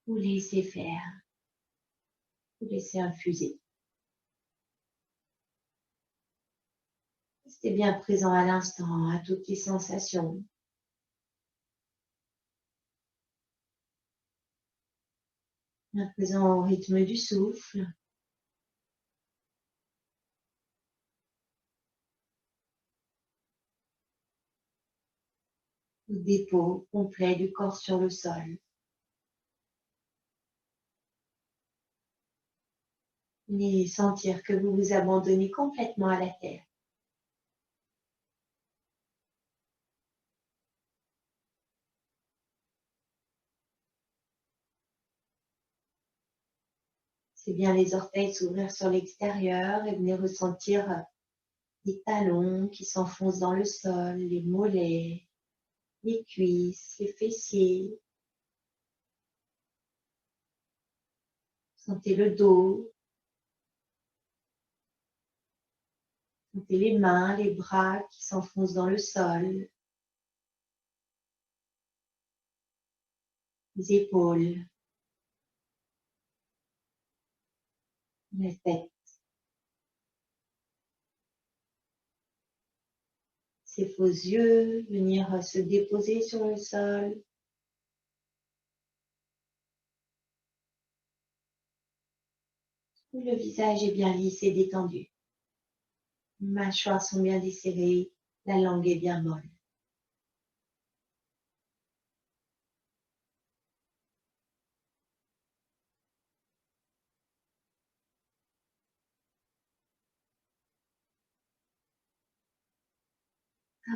Vous laissez faire. Vous laissez infuser. Restez bien présent à l'instant, à toutes les sensations. Bien présent au rythme du souffle. Au dépôt complet du corps sur le sol. Et sentir que vous vous abandonnez complètement à la terre. C'est bien les orteils s'ouvrir sur l'extérieur et venez ressentir les talons qui s'enfoncent dans le sol, les mollets, les cuisses, les fessiers. Sentez le dos. Sentez les mains, les bras qui s'enfoncent dans le sol. Les épaules. La tête. Ces faux yeux venir se déposer sur le sol. Le visage est bien lisse et détendu. Les mâchoires sont bien desserrées. La langue est bien molle.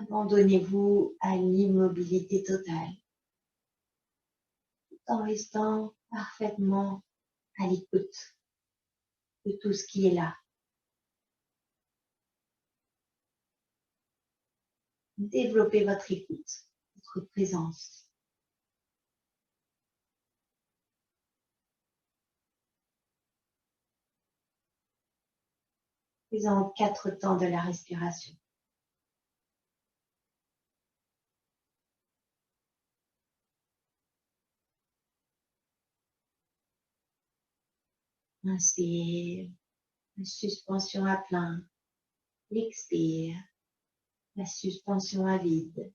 Abandonnez-vous à l'immobilité totale, tout en restant parfaitement à l'écoute de tout ce qui est là. Développez votre écoute, votre présence. Faisons 4 temps de la respiration. Inspire, la suspension à plein. Expire, la suspension à vide.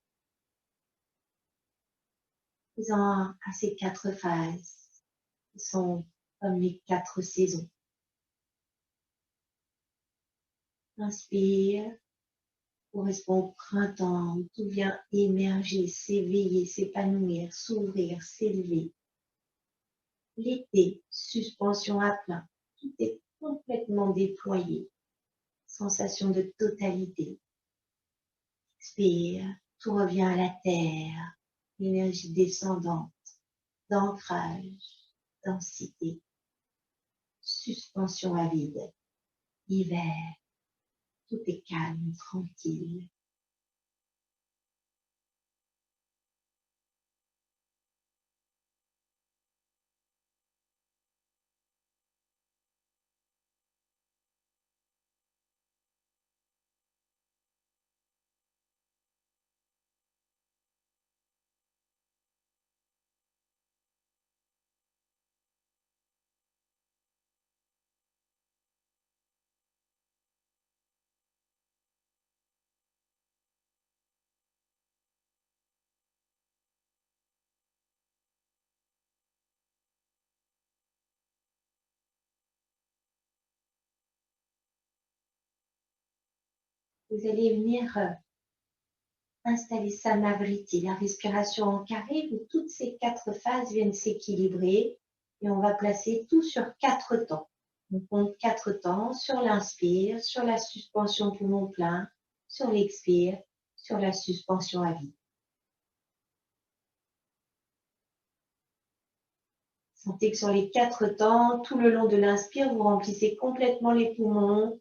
Faisons à ces 4 phases qui sont comme les 4 saisons. Inspire, correspond au printemps où tout vient émerger, s'éveiller, s'épanouir, s'ouvrir, s'élever. L'été, suspension à plein, tout est complètement déployé, sensation de totalité. Expire, tout revient à la terre, l'énergie descendante, d'ancrage, densité, suspension à vide. Hiver, tout est calme, tranquille. Vous allez venir installer Samavriti, la respiration en carré où toutes ces 4 phases viennent s'équilibrer et on va placer tout sur 4 temps. On compte 4 temps sur l'inspire, sur la suspension poumon plein, sur l'expire, sur la suspension à vide. Sentez que sur les 4 temps, tout le long de l'inspire, vous remplissez complètement les poumons.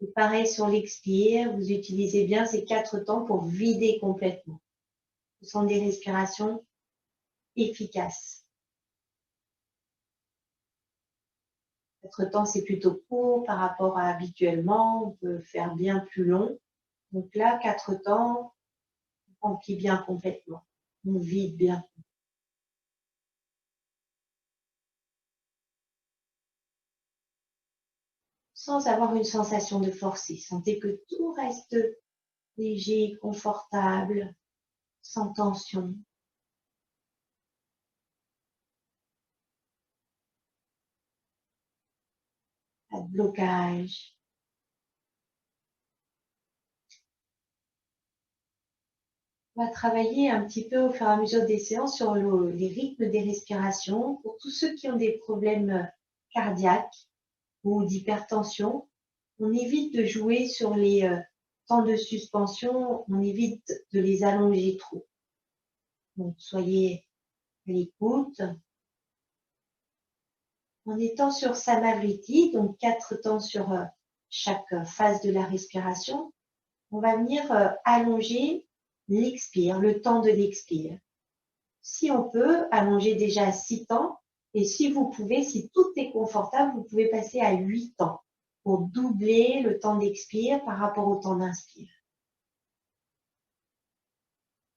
Et pareil sur l'expire, vous utilisez bien ces 4 temps pour vider complètement. Ce sont des respirations efficaces. 4 temps, c'est plutôt court par rapport à habituellement. On peut faire bien plus long. Donc là, 4 temps, on remplit bien complètement. On vide bien. Sans avoir une sensation de forcer. Sentez que tout reste léger, confortable, sans tension. Pas de blocage. On va travailler un petit peu au fur et à mesure des séances sur les rythmes des respirations. Pour tous ceux qui ont des problèmes cardiaques ou d'hypertension, on évite de jouer sur les temps de suspension, on évite de les allonger trop. Donc soyez à l'écoute. En étant sur Samavriti, donc 4 temps sur chaque phase de la respiration, on va venir allonger l'expire, le temps de l'expire. Si on peut, allonger déjà à 6 temps. Et si vous pouvez, si tout est confortable, vous pouvez passer à 8 temps pour doubler le temps d'expire par rapport au temps d'inspire.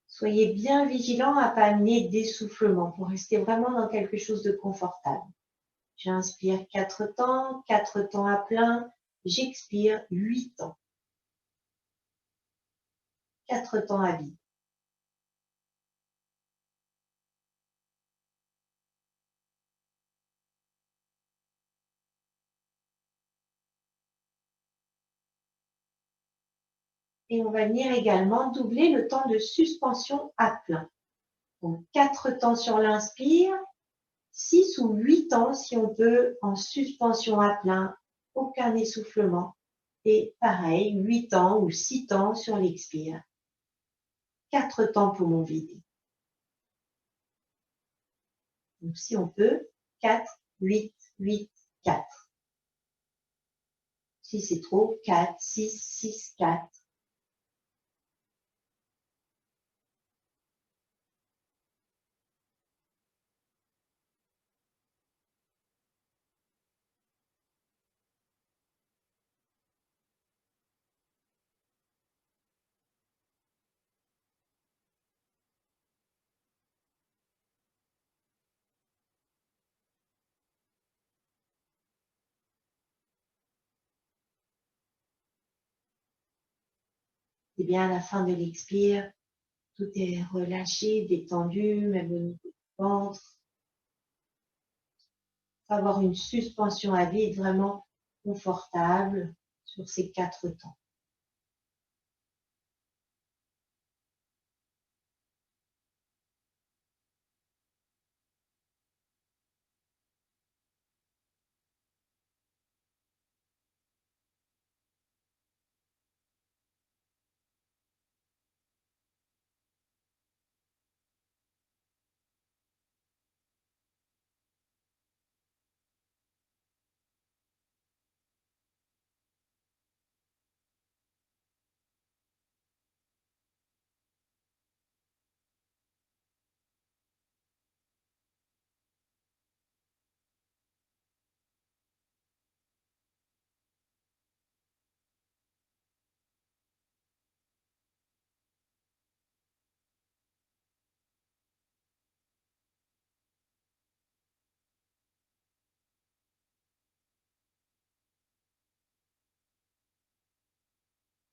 Soyez bien vigilant à ne pas amener d'essoufflement pour rester vraiment dans quelque chose de confortable. J'inspire 4 temps à plein, j'expire 8 temps. 4 temps à vide. Et on va venir également doubler le temps de suspension à plein. Donc 4 temps sur l'inspire, 6 ou 8 temps si on peut en suspension à plein, aucun essoufflement. Et pareil, 8 temps ou 6 temps sur l'expire. 4 temps poumons vides. Donc si on peut, 4, 8, 8, 4. Si c'est trop, 4, 6, 6, 4. Et bien à la fin de l'expire, tout est relâché, détendu, même au niveau du ventre. Avoir une suspension à vide vraiment confortable sur ces 4 temps.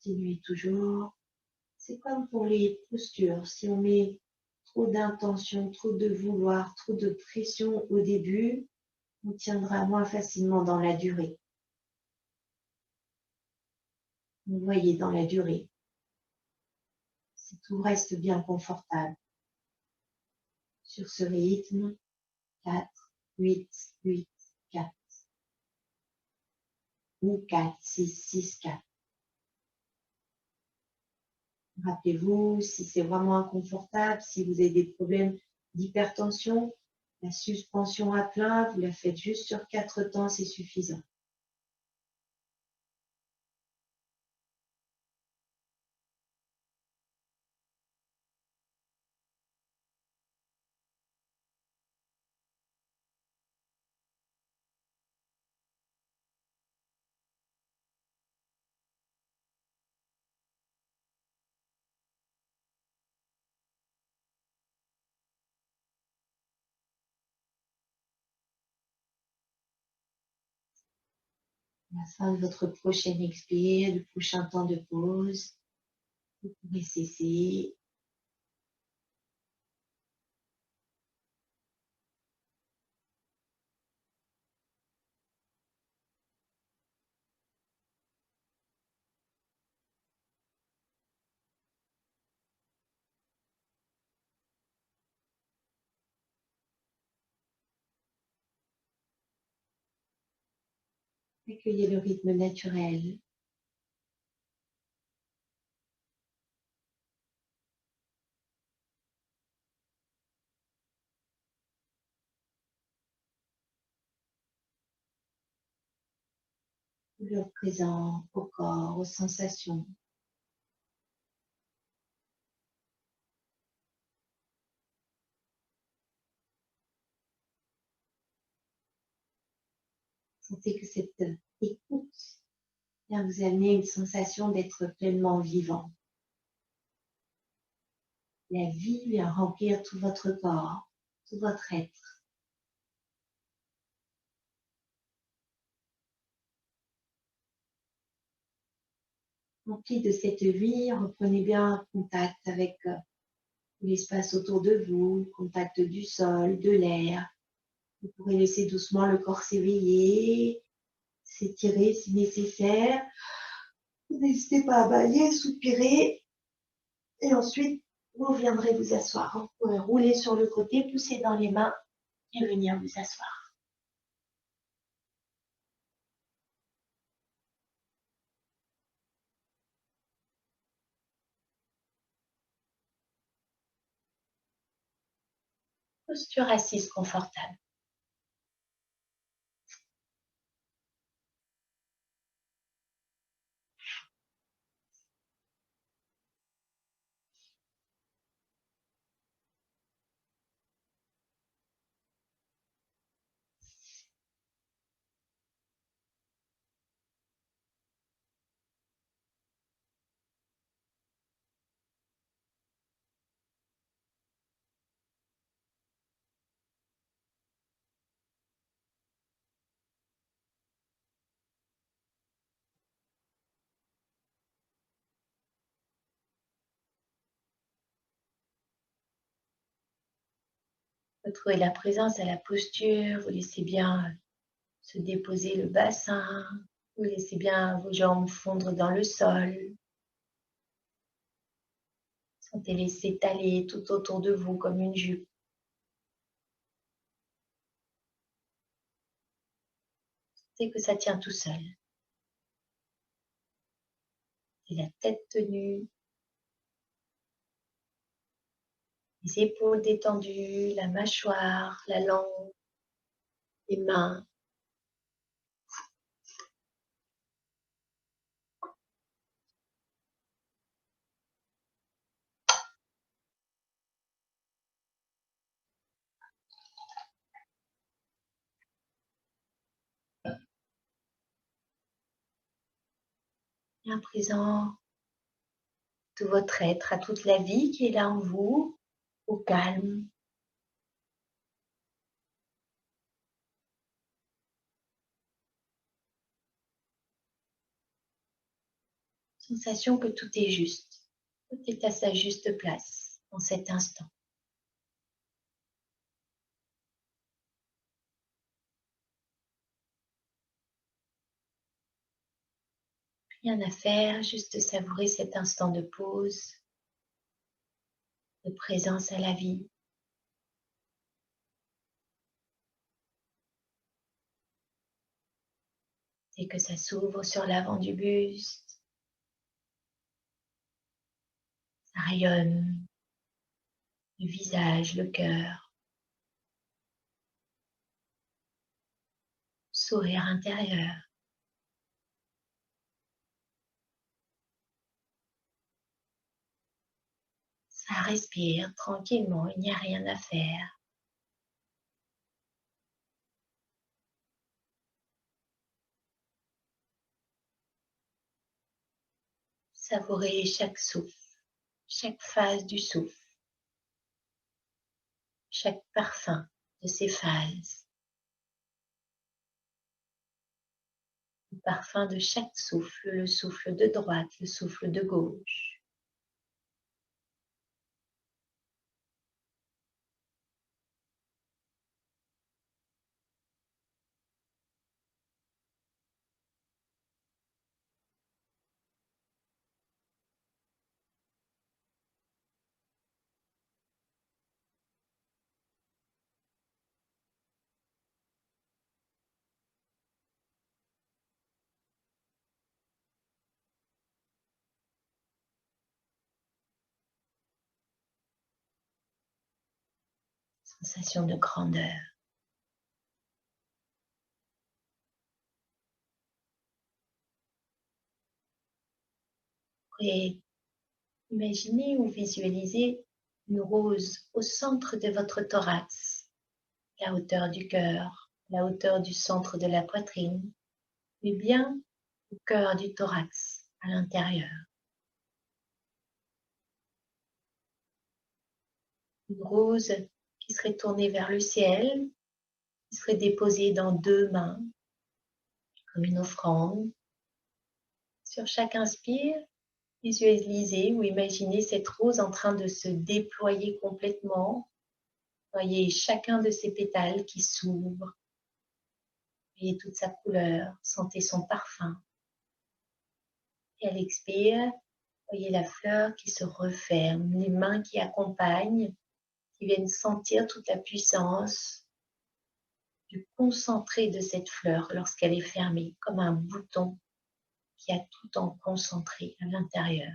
Continuez toujours. C'est comme pour les postures. Si on met trop d'intention, trop de vouloir, trop de pression au début, on tiendra moins facilement dans la durée. Vous voyez, dans la durée, si tout reste bien confortable sur ce rythme, 4, 8, 8, 4 ou 4, 6, 6, 4. Rappelez-vous, si c'est vraiment inconfortable, si vous avez des problèmes d'hypertension, la suspension à plein, vous la faites juste sur 4 temps, c'est suffisant. À la fin de votre prochaine expire, le prochain temps de pause, Vous pouvez cesser. Accueillez le rythme naturel. Toujours présent au corps, aux sensations. Sentez que cette écoute vient vous amener une sensation d'être pleinement vivant. La vie vient remplir tout votre corps, tout votre être. Rempli de cette vie, reprenez bien contact avec l'espace autour de vous, contact du sol, de l'air. Vous pourrez laisser doucement le corps s'éveiller, s'étirer si nécessaire. N'hésitez pas à bâiller, soupirer. Et ensuite, vous viendrez vous asseoir. Vous pourrez rouler sur le côté, pousser dans les mains et venir vous asseoir. Posture assise confortable. Retrouvez la présence à la posture. Vous laissez bien se déposer le bassin. Vous laissez bien vos jambes fondre dans le sol. Sentez-les s'étaler tout autour de vous comme une jupe. Sentez que ça tient tout seul. Et la tête tenue, les épaules détendues, la mâchoire, la langue, les mains. Bien présent, tout votre être, à toute la vie qui est là en vous, au calme. Sensation que tout est juste. Tout est à sa juste place en cet instant. Rien à faire, juste savourer cet instant de pause, de présence à la vie. Et que ça s'ouvre sur l'avant du buste, ça rayonne, le visage, le cœur, sourire intérieur. Ça respire tranquillement, il n'y a rien à faire. Savourez chaque souffle, chaque phase du souffle, chaque parfum de ces phases. Le parfum de chaque souffle, le souffle de droite, le souffle de gauche. sensation de grandeur. Et imaginez ou visualisez une rose au centre de votre thorax, la hauteur du cœur, la hauteur du centre de la poitrine, mais bien au cœur du thorax, à l'intérieur. Une rose qui serait tournée vers le ciel, qui serait déposée dans 2 mains, comme une offrande. Sur chaque inspire, visualisez ou imaginez cette rose en train de se déployer complètement. Voyez chacun de ses pétales qui s'ouvrent. Voyez toute sa couleur, sentez son parfum. Et à l'expire, voyez la fleur qui se referme, les mains qui accompagnent, qui viennent sentir toute la puissance du concentré de cette fleur lorsqu'elle est fermée, comme un bouton qui a tout en concentré à l'intérieur.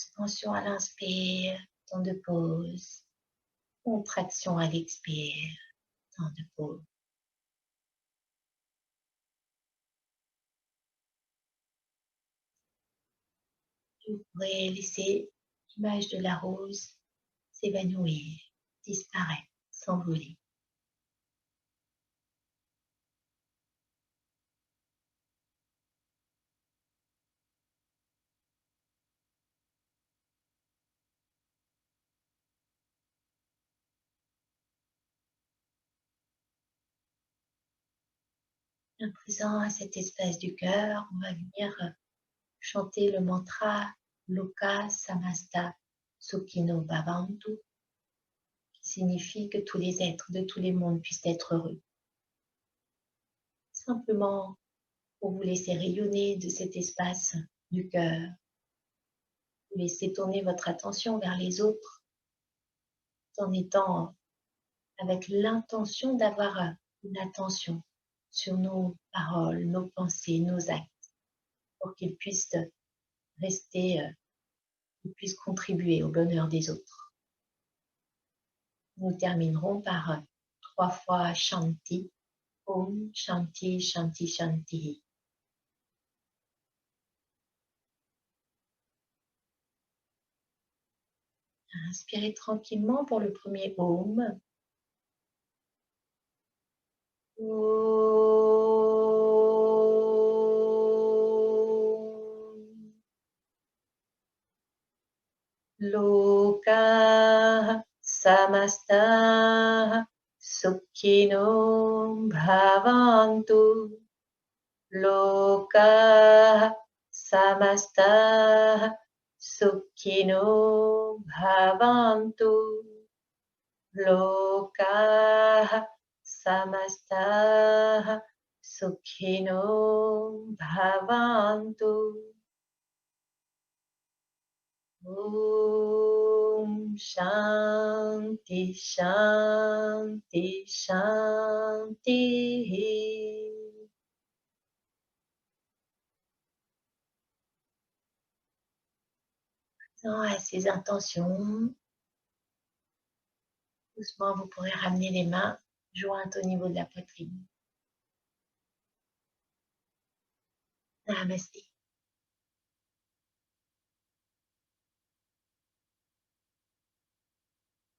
Expansion à l'inspire, temps de pause. Contraction à l'expire, temps de pause. Vous pourrez laisser l'image de la rose s'évanouir, disparaître, s'envoler. À présent, à cet espace du cœur, on va venir chanter le mantra Loka Samasta Sukhino Bhavantu, qui signifie que tous les êtres de tous les mondes puissent être heureux. Simplement pour vous laisser rayonner de cet espace du cœur, vous laissez tourner votre attention vers les autres en étant avec l'intention d'avoir une attention sur nos paroles, nos pensées, nos actes, pour qu'ils puissent rester, qu'ils puissent contribuer au bonheur des autres. Nous terminerons par 3 fois Shanti, Om Shanti Shanti Shanti. Inspirez tranquillement pour le premier Om. Loka Samasta Sukhino Bhavantu. Loka Samasta Sukhino Bhavantu. Loka Samasta Sukhino Bhavantu. Om Shanti Shanti Shanti. À ces intentions, doucement vous pourrez ramener les mains jointes au niveau de la poitrine. Namasté.